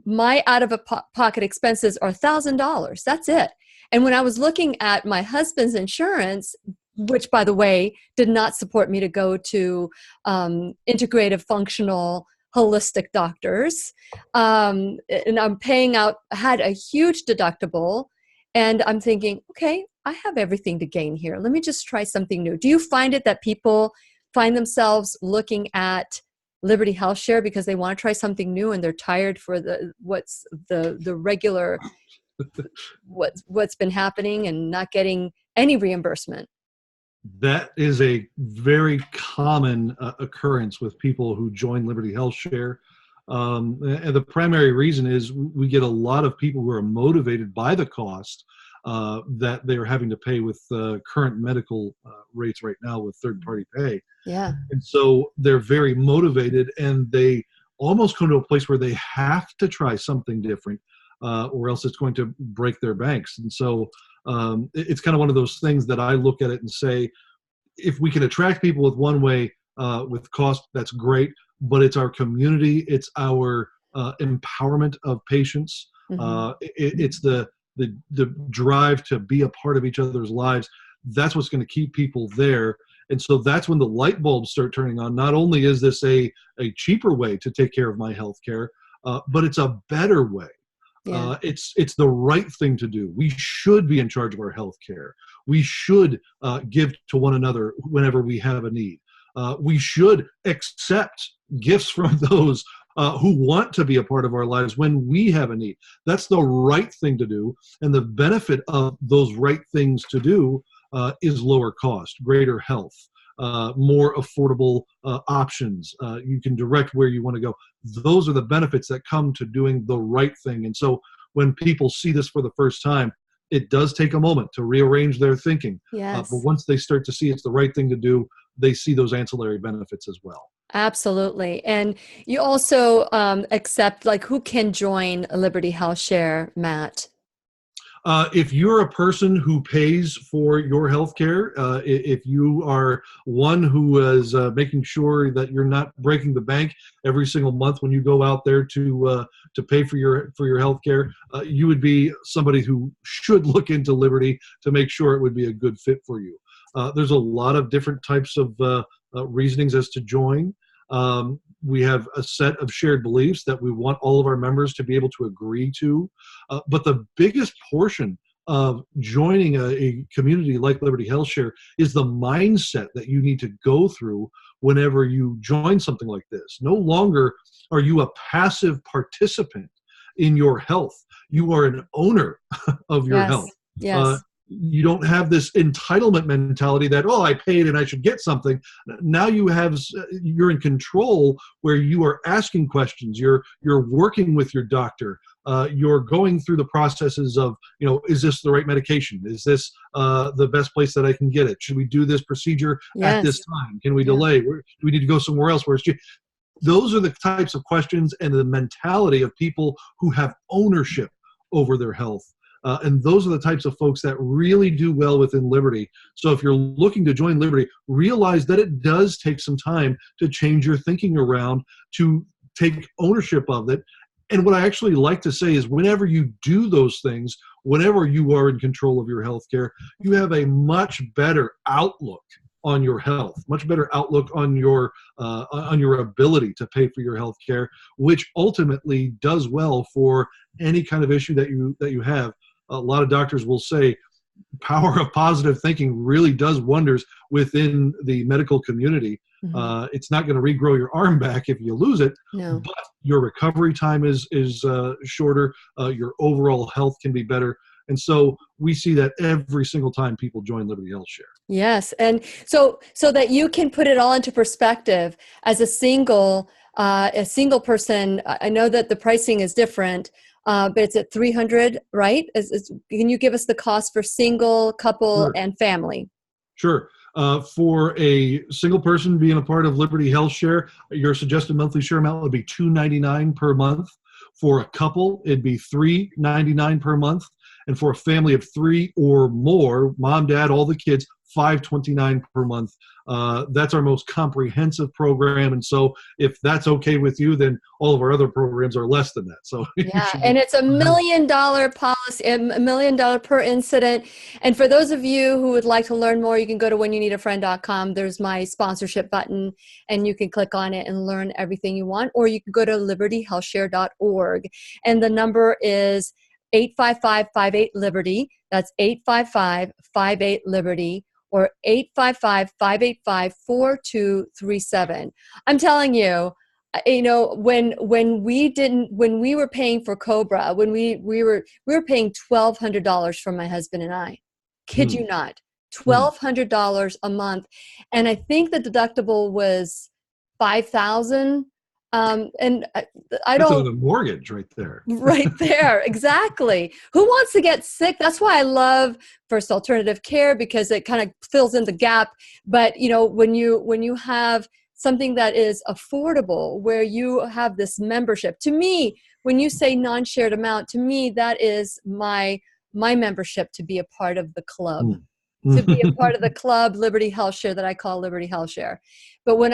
my out-of-pocket expenses are $1,000. That's it. And when I was looking at my husband's insurance, which, by the way, did not support me to go to integrative functional holistic doctors, and I'm paying out, had a huge deductible, and I'm thinking, okay, I have everything to gain here. Let me just try something new. Do you find it that people find themselves looking at Liberty Health Share because they want to try something new and they're tired for the regular what's been happening and not getting any reimbursement? That is a very common occurrence with people who join Liberty Health Share. And the primary reason is we get a lot of people who are motivated by the cost that they're having to pay with current medical rates right now with third-party pay. Yeah. And so they're very motivated, and they almost come to a place where they have to try something different, or else it's going to break their banks. And so it's kind of one of those things that I look at it and say, if we can attract people with one way with cost, that's great, but it's our community, it's our empowerment of patients, it's the drive to be a part of each other's lives. That's what's going to keep people there. And so that's when the light bulbs start turning on. Not only is this a cheaper way to take care of my health care, but it's a better way. Yeah. It's the right thing to do. We should be in charge of our health care. We should give to one another whenever we have a need. We should accept gifts from those who want to be a part of our lives when we have a need. That's the right thing to do. And the benefit of those right things to do is lower cost, greater health, more affordable options. You can direct where you want to go. Those are the benefits that come to doing the right thing. And so when people see this for the first time, it does take a moment to rearrange their thinking. Yes. But once they start to see it's the right thing to do, they see those ancillary benefits as well. Absolutely. And you also accept, like, who can join Liberty Health Share, Matt? If you're a person who pays for your health care, if you are one who is making sure that you're not breaking the bank every single month when you go out there to pay for your health care, you would be somebody who should look into Liberty to make sure it would be a good fit for you. There's a lot of different types of reasonings as to join. We have a set of shared beliefs that we want all of our members to be able to agree to. But the biggest portion of joining a community like Liberty Health Share is the mindset that you need to go through whenever you join something like this. No longer are you a passive participant in your health. You are an owner of your health. Yes. You don't have this entitlement mentality that, oh, I paid and I should get something. Now you're in control, where you are asking questions. You're working with your doctor. You're going through the processes of, is this the right medication? Is this the best place that I can get it? Should we do this procedure at this time? Can we delay? Do we need to go somewhere else? Those are the types of questions and the mentality of people who have ownership over their health. And those are the types of folks that really do well within Liberty. So if you're looking to join Liberty, realize that it does take some time to change your thinking around, to take ownership of it. And what I actually like to say is, whenever you do those things, whenever you are in control of your healthcare, you have a much better outlook on your health, much better outlook on your ability to pay for your health care, which ultimately does well for any kind of issue that you have. A lot of doctors will say power of positive thinking really does wonders within the medical community. It's not going to regrow your arm back if you lose it, No. but your recovery time is shorter. Your overall health can be better. And so we see that every single time people join Liberty Health Share. Yes. And so that you can put it all into perspective as a single person, I know that the pricing is different, but it's at $300, right? Can you give us the cost for single, couple, and family? Sure. For a single person being a part of Liberty Health Share, your suggested monthly share amount would be $299 per month. For a couple, it'd be $399 per month. And for a family of 3 or more, mom, dad, all the kids, $529 per month. That's our most comprehensive program. And so if that's okay with you, then all of our other programs are less than that. So yeah, and it's $1 million policy, $1 million per incident. And for those of you who would like to learn more, you can go to whenyouneedafriend.com. There's my sponsorship button, and you can click on it and learn everything you want. Or you can go to libertyhealthshare.org. And the number is 855-58-LIBERTY. That's 855-58-LIBERTY. Or 855-585-4237. I'm telling you, when we were paying for Cobra, when we were paying $1,200 for my husband and I. Kid you not, $1,200 a month, and I think the deductible was $5,000. And I don't. That's a mortgage right there. Right there, exactly. Who wants to get sick? That's why I love First Alternative Care, because it kind of fills in the gap. But when you have something that is affordable, where you have this membership, to me, when you say non-shared amount, to me that is my membership to be a part of the club. To be a part of the club, Liberty Health Share, that I call Liberty Health Share. But when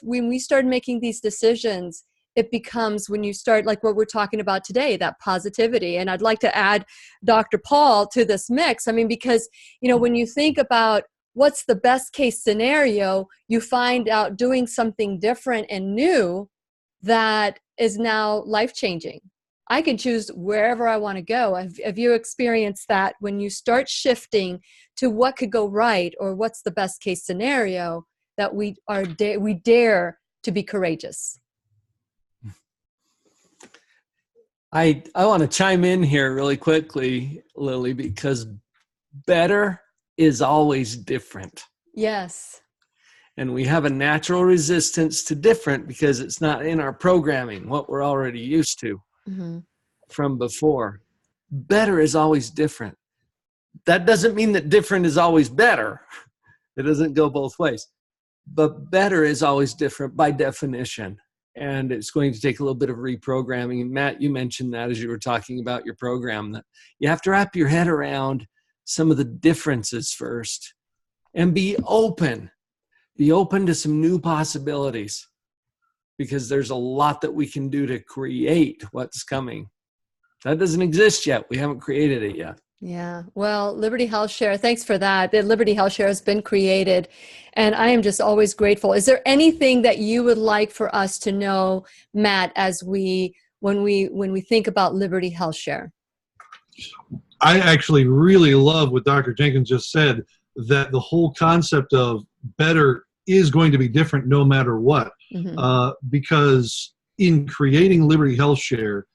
we started making these decisions, it becomes, when you start, like what we're talking about today, that positivity. And I'd like to add Dr. Paul to this mix. I mean, because, when you think about what's the best case scenario, you find out doing something different and new that is now life-changing. I can choose wherever I want to go. Have you experienced that when you start shifting to what could go right, or what's the best case scenario, that we dare to be courageous? I want to chime in here really quickly, Lily, because better is always different. Yes. And we have a natural resistance to different because it's not in our programming, what we're already used to from before. Better is always different. That doesn't mean that different is always better. It doesn't go both ways. But better is always different by definition. And it's going to take a little bit of reprogramming. And Matt, you mentioned that as you were talking about your program, that you have to wrap your head around some of the differences first and be open. Be open to some new possibilities, because there's a lot that we can do to create what's coming. That doesn't exist yet. We haven't created it yet. Yeah. Well, Liberty Health Share, thanks for that. The Liberty Health Share has been created, and I am just always grateful. Is there anything that you would like for us to know, Matt, when we think about Liberty Health Share? I actually really love what Dr. Jenkins just said, that the whole concept of better is going to be different no matter what. Because in creating Liberty Health Share,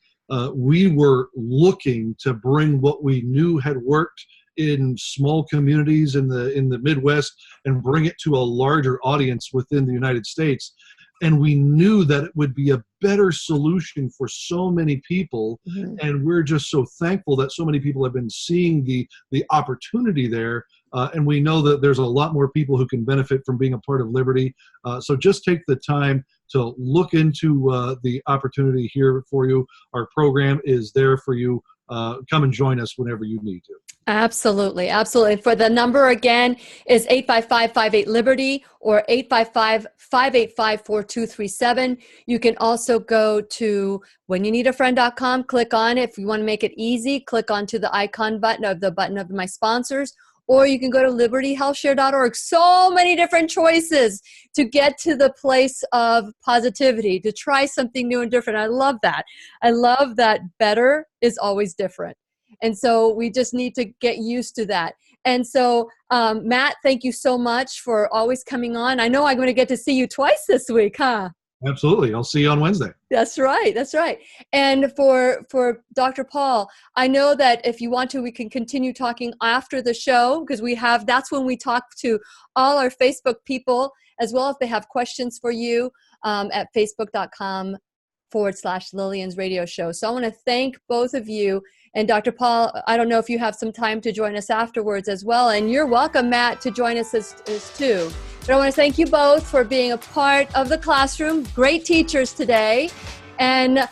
we were looking to bring what we knew had worked in small communities in the Midwest and bring it to a larger audience within the United States. And we knew that it would be a better solution for so many people. And we're just so thankful that so many people have been seeing the opportunity there. And we know that there's a lot more people who can benefit from being a part of Liberty. So just take the time to look into the opportunity here for you. Our program is there for you. Come and join us whenever you need to. Absolutely. Absolutely. For the number again is 855-58-LIBERTY or 855-585-4237. You can also go to whenyouneedafriend.com, click on it. If you want to make it easy, click onto the icon button of my sponsors, or you can go to libertyhealthshare.org. So many different choices to get to the place of positivity, to try something new and different. I love that. I love that better is always different. And so we just need to get used to that. And so, Matt, thank you so much for always coming on. I know I'm going to get to see you twice this week, huh? Absolutely. I'll see you on Wednesday. That's right. That's right. And for Dr. Paul, I know that if you want to, we can continue talking after the show, because that's when we talk to all our Facebook people, as well if they have questions for you at facebook.com/Lillian's radio show. So I want to thank both of you. And Dr. Paul, I don't know if you have some time to join us afterwards as well. And you're welcome, Matt, to join us as too. But I want to thank you both for being a part of the classroom. Great teachers today. And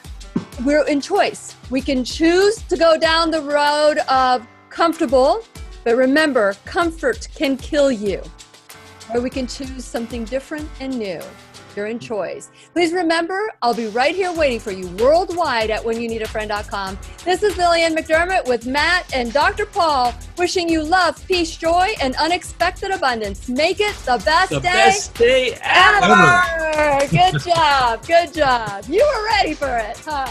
we're in choice. We can choose to go down the road of comfortable, but remember, comfort can kill you. Or we can choose something different and new. You're in choice. Please remember, I'll be right here waiting for you worldwide at whenyounneedafriend.com. This is Lillian McDermott with Matt and Dr. Paul, wishing you love, peace, joy, and unexpected abundance. Make it the best day ever. Good job. Good job. You were ready for it, huh?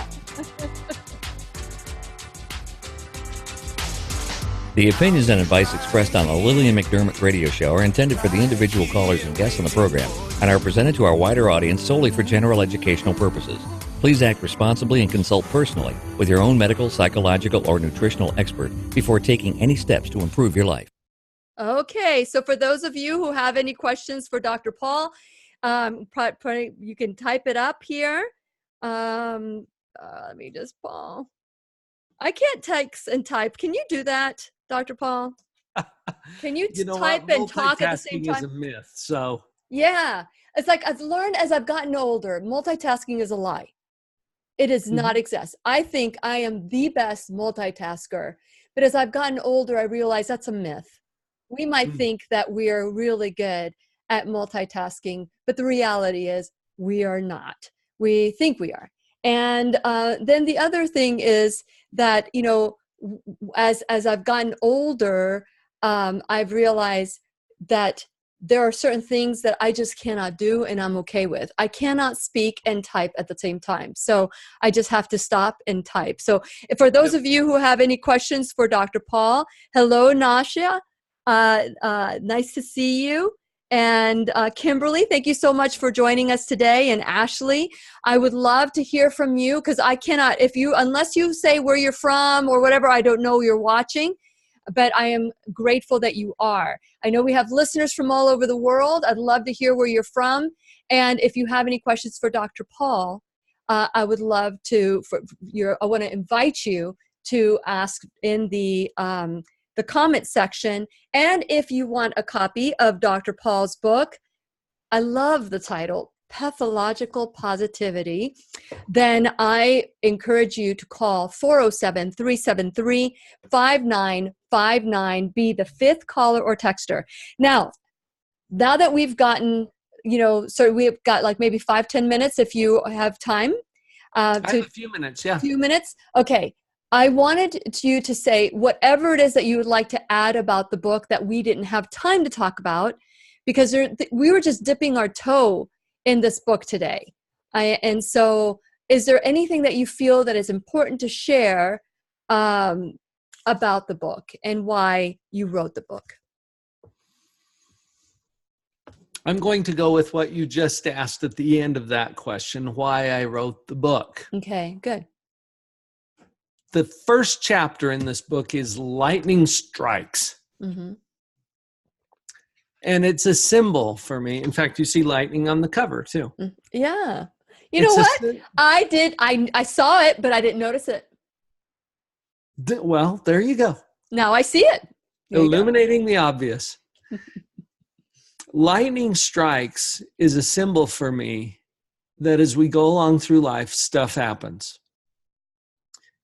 The opinions and advice expressed on the Lillian McDermott radio show are intended for the individual callers and guests on the program and are presented to our wider audience solely for general educational purposes. Please act responsibly and consult personally with your own medical, psychological, or nutritional expert before taking any steps to improve your life. Okay, so for those of you who have any questions for Dr. Paul, you can type it up here. Let me just, Paul. I can't text and type. Can you do that, Dr. Paul? Can you, type and talk at the same time? Multitasking is a myth, so. Yeah. It's like I've learned as I've gotten older, multitasking is a lie. It does not exist. I think I am the best multitasker, but as I've gotten older, I realize that's a myth. We might think that we are really good at multitasking, but the reality is we are not. We think we are. And then the other thing is that, as I've gotten older, I've realized that there are certain things that I just cannot do and I'm okay with. I cannot speak and type at the same time. So I just have to stop and type. So for those of you who have any questions for Dr. Paul, hello, Nasha. Nice to see you. And Kimberly, thank you so much for joining us today. And Ashley, I would love to hear from you, because I cannot, unless you say where you're from or whatever, I don't know you're watching, but I am grateful that you are. I know we have listeners from all over the world. I'd love to hear where you're from. And if you have any questions for Dr. Paul, I would love to, I want to invite you to ask in the comment section. And if you want a copy of Dr. Paul's book, I love the title, Pathological Positivity, then I encourage you to call 407-373-5959, be the fifth caller or texter. Now that we've gotten, so we've got like maybe 5-10 minutes if you have time. I have a few minutes, yeah. A few minutes? Okay. I wanted you to say whatever it is that you would like to add about the book that we didn't have time to talk about, because we were just dipping our toe in this book today. And so is there anything that you feel that is important to share about the book and why you wrote the book? I'm going to go with what you just asked at the end of that question, why I wrote the book. Okay, good. The first chapter in this book is Lightning Strikes. Mm-hmm. And it's a symbol for me. In fact, you see lightning on the cover too. Yeah. You know what? I saw it, but I didn't notice it. Well, there you go. Now I see it. Illuminating the obvious. Lightning strikes is a symbol for me that as we go along through life, stuff happens.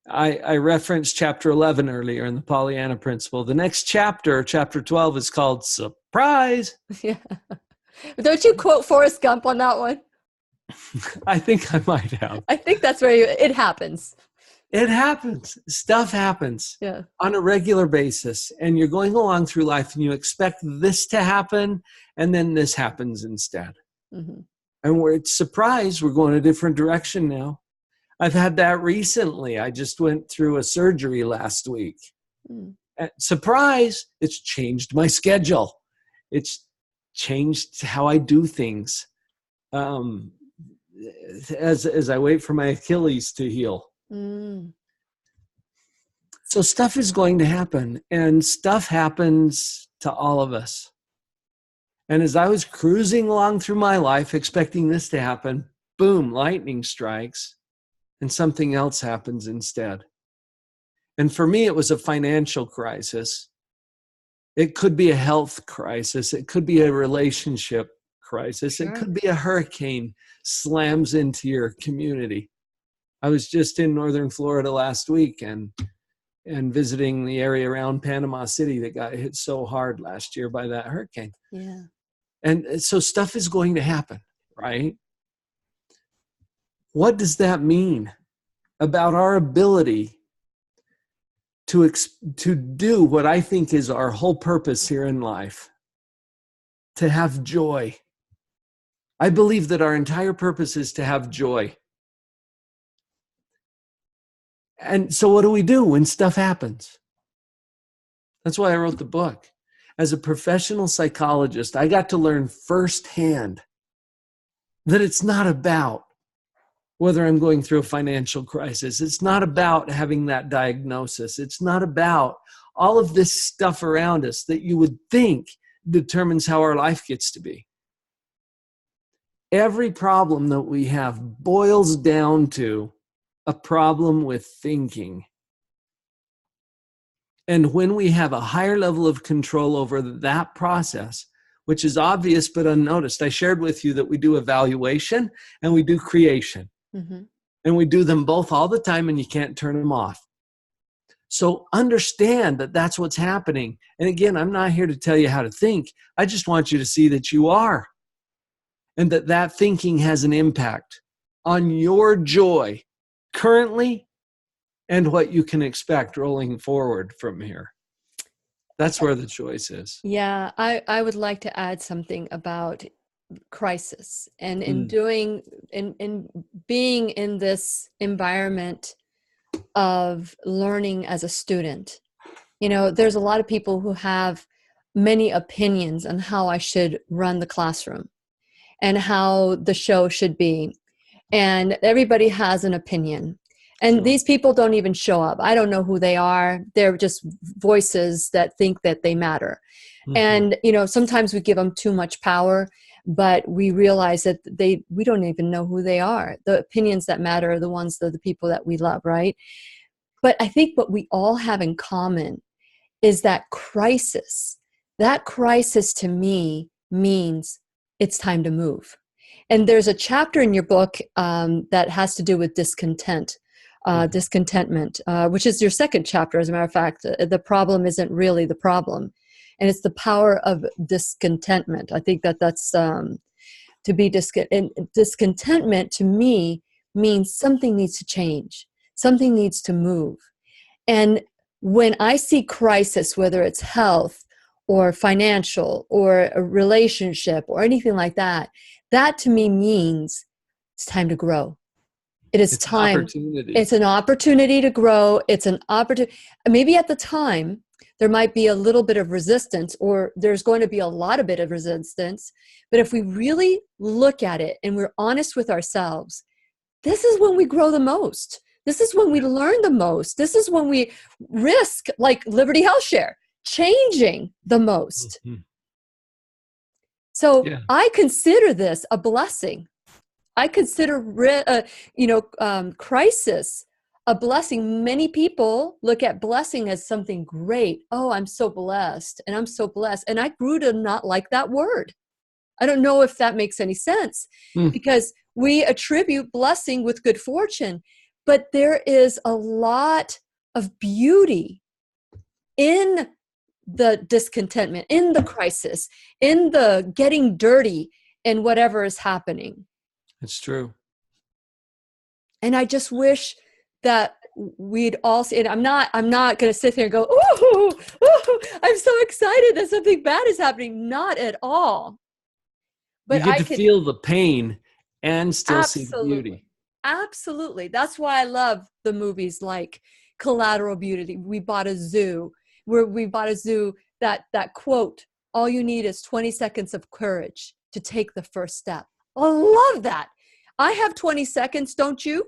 I referenced chapter 11 earlier in the Pollyanna principle. The next chapter, chapter 12, is called Surprise. Yeah. Don't you quote Forrest Gump on that one? I think I might have. I think that's where it happens. It happens. Stuff happens Yeah. on a regular basis. And you're going along through life and you expect this to happen, and then this happens instead. Mm-hmm. And we're surprised we're going a different direction now. I've had that recently. I just went through a surgery last week. Mm. Surprise, it's changed my schedule. It's changed how I do things. As I wait for my Achilles to heal. Mm. So stuff is going to happen, and stuff happens to all of us. And as I was cruising along through my life, expecting this to happen, boom, lightning strikes, and something else happens instead. And for me, it was a financial crisis. It could be a health crisis. It could be a relationship crisis. Sure. It could be a hurricane slams into your community. I was just in northern Florida last week and visiting the area around Panama City that got hit so hard last year by that hurricane. Yeah. And so stuff is going to happen, right? What does that mean about our ability to do what I think is our whole purpose here in life? To have joy. I believe that our entire purpose is to have joy. And so what do we do when stuff happens? That's why I wrote the book. As a professional psychologist, I got to learn firsthand that it's not about whether I'm going through a financial crisis. It's not about having that diagnosis. It's not about all of this stuff around us that you would think determines how our life gets to be. Every problem that we have boils down to a problem with thinking. And when we have a higher level of control over that process, which is obvious but unnoticed, I shared with you that we do evaluation and we do creation. Mm-hmm. And we do them both all the time, and you can't turn them off. So understand that that's what's happening. And again, I'm not here to tell you how to think. I just want you to see that you are. And that thinking has an impact on your joy currently and what you can expect rolling forward from here. That's where the choice is. Yeah, I would like to add something about crisis and in being in this environment of learning as a student. You know, there's a lot of people who have many opinions on how I should run the classroom and how the show should be. And everybody has an opinion. And these people don't even show up. I don't know who they are. They're just voices that think that they matter. Mm-hmm. And, you know, sometimes we give them too much power, but we realize that we don't even know who they are. The opinions that matter are the ones that the people that we love, right? But I think what we all have in common is that crisis. That crisis to me means it's time to move. And there's a chapter in your book that has to do with discontentment, which is your second chapter, as a matter of fact. The problem isn't really the problem. And it's the power of discontentment. I think that's to be and discontentment to me means something needs to change. Something needs to move. And when I see crisis, whether it's health or financial or a relationship or anything like that, that to me means it's time to grow. It's time. It's an opportunity to grow. It's an opportunity. Maybe at the time, there might be a little bit of resistance, or there's going to be a lot of bit of resistance. But if we really look at it and we're honest with ourselves, this is when we grow the most. This is when we learn the most. This is when we risk, like Liberty Health Share, changing the most. Mm-hmm. So I consider this a blessing. I consider, crisis a blessing. Many people look at blessing as something great. Oh, I'm so blessed, and I'm so blessed. And I grew to not like that word. I don't know if that makes any sense, because we attribute blessing with good fortune, but there is a lot of beauty in the discontentment, in the crisis, in the getting dirty in whatever is happening. It's true. And I just wish that we'd all see it. I'm not going to sit there and go, ooh, I'm so excited that something bad is happening. Not at all. But you get to feel the pain and still see the beauty. Absolutely. That's why I love the movies like Collateral Beauty. We bought a zoo that quote, all you need is 20 seconds of courage to take the first step. I love that. I have 20 seconds, don't you?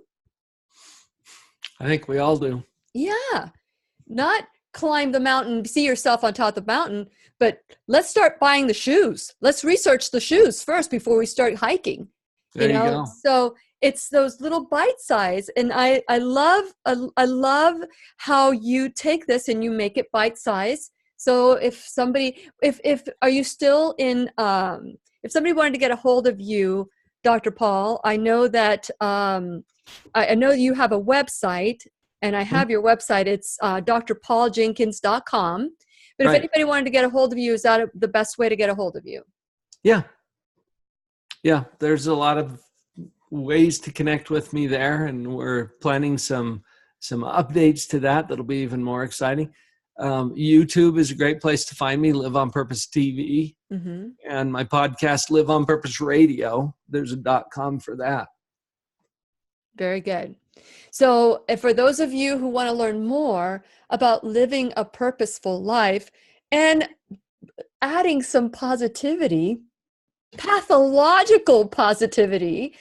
I think we all do. Yeah. Not climb the mountain, see yourself on top of the mountain, but let's start buying the shoes. Let's research the shoes first before we start hiking. There you go. So it's those little bite size. And I love how you take this and you make it bite size. So if somebody, are you still in, if somebody wanted to get a hold of you, Dr. Paul, I know that, I know you have a website, and I have your website. It's drpauljenkins.com. But if anybody wanted to get a hold of you, is that the best way to get a hold of you? Yeah. Yeah. There's a lot of ways to connect with me there, and we're planning some updates to that. That'll be even more exciting. YouTube is a great place to find me, Live on Purpose TV. Mm-hmm. And my podcast, Live on Purpose Radio. There's a .com for that. Very good. So for those of you who want to learn more about living a purposeful life and adding some positivity, pathological positivity,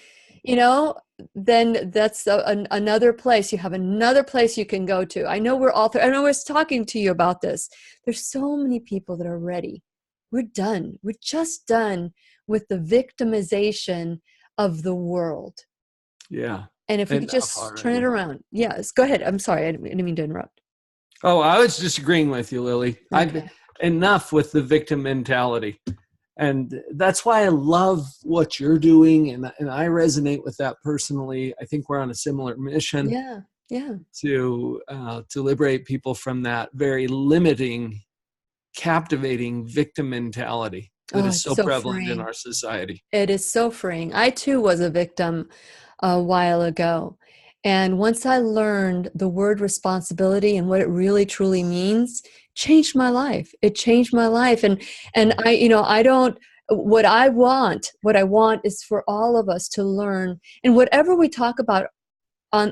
then that's another place. You have another place you can go to. I know I was talking to you about this. There's so many people that are ready. We're done. We're just done with the victimization of the world. Yeah. And if we could just turn it around. Yes, go ahead. I'm sorry. I didn't mean to interrupt. Oh, I was disagreeing with you, Lily. Okay. Enough with the victim mentality. And that's why I love what you're doing. And I resonate with that personally. I think we're on a similar mission. Yeah. To liberate people from that very limiting, captivating victim mentality that is so prevalent freeing in our society. It is so freeing. I too was a victim a while ago. And once I learned the word responsibility and what it really truly means, changed my life. It changed my life. And what I want is for all of us to learn. And whatever we talk about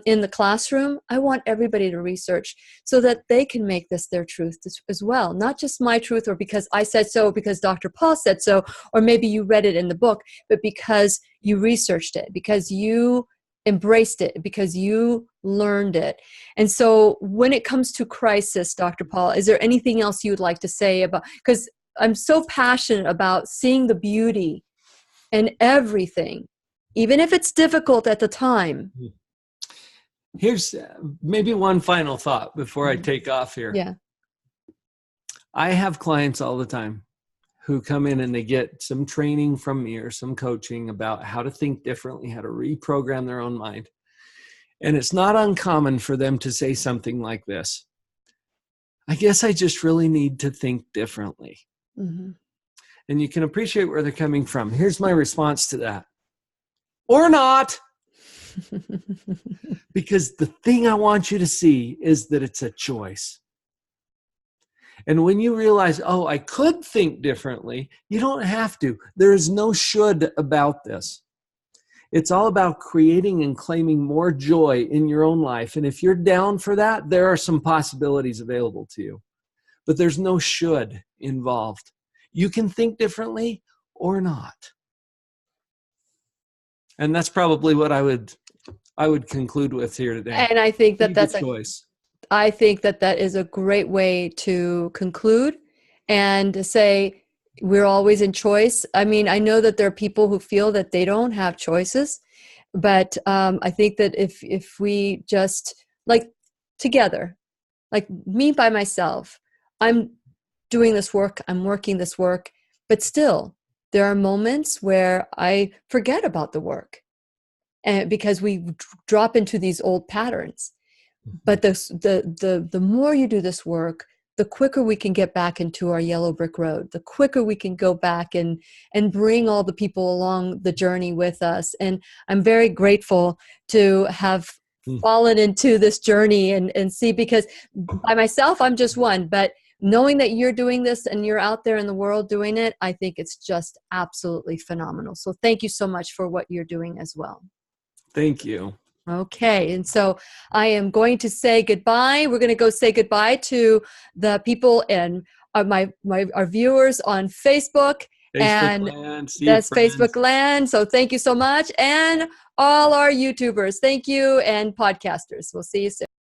in the classroom, I want everybody to research so that they can make this their truth as well. Not just my truth, or because I said so, because Dr. Paul said so, or maybe you read it in the book, but because you researched it, because you embraced it, because you learned it. And so when it comes to crisis, Dr. Paul, is there anything else you would like to say about, because I'm so passionate about seeing the beauty in everything, even if it's difficult at the time. Here's maybe one final thought before I take off here. Yeah. I have clients all the time who come in and they get some training from me or some coaching about how to think differently, how to reprogram their own mind. And it's not uncommon for them to say something like this: I guess I just really need to think differently. Mm-hmm. And you can appreciate where they're coming from. Here's my response to that. Or not. Because the thing I want you to see is that it's a choice. And when you realize, oh, I could think differently, you don't have to. There is no should about this. It's all about creating and claiming more joy in your own life. And if you're down for that, there are some possibilities available to you. But there's no should involved. You can think differently or not. And that's probably what I would conclude with here today. And I think that's a choice. I think that is a great way to conclude and to say we're always in choice. I mean, I know that there are people who feel that they don't have choices, but I think that if we just, like, together, like me by myself, I'm doing this work, I'm working this work, but still there are moments where I forget about the work. And because we drop into these old patterns. But the more you do this work, the quicker we can get back into our yellow brick road, the quicker we can go back and bring all the people along the journey with us. And I'm very grateful to have fallen into this journey and see, because by myself, I'm just one, but knowing that you're doing this and you're out there in the world doing it, I think it's just absolutely phenomenal. So thank you so much for what you're doing as well. Thank you. Okay, and so I am going to say goodbye. We're going to go say goodbye to the people and our viewers on Facebook. And that's Facebook land. So thank you so much. And all our YouTubers, thank you, and podcasters. We'll see you soon.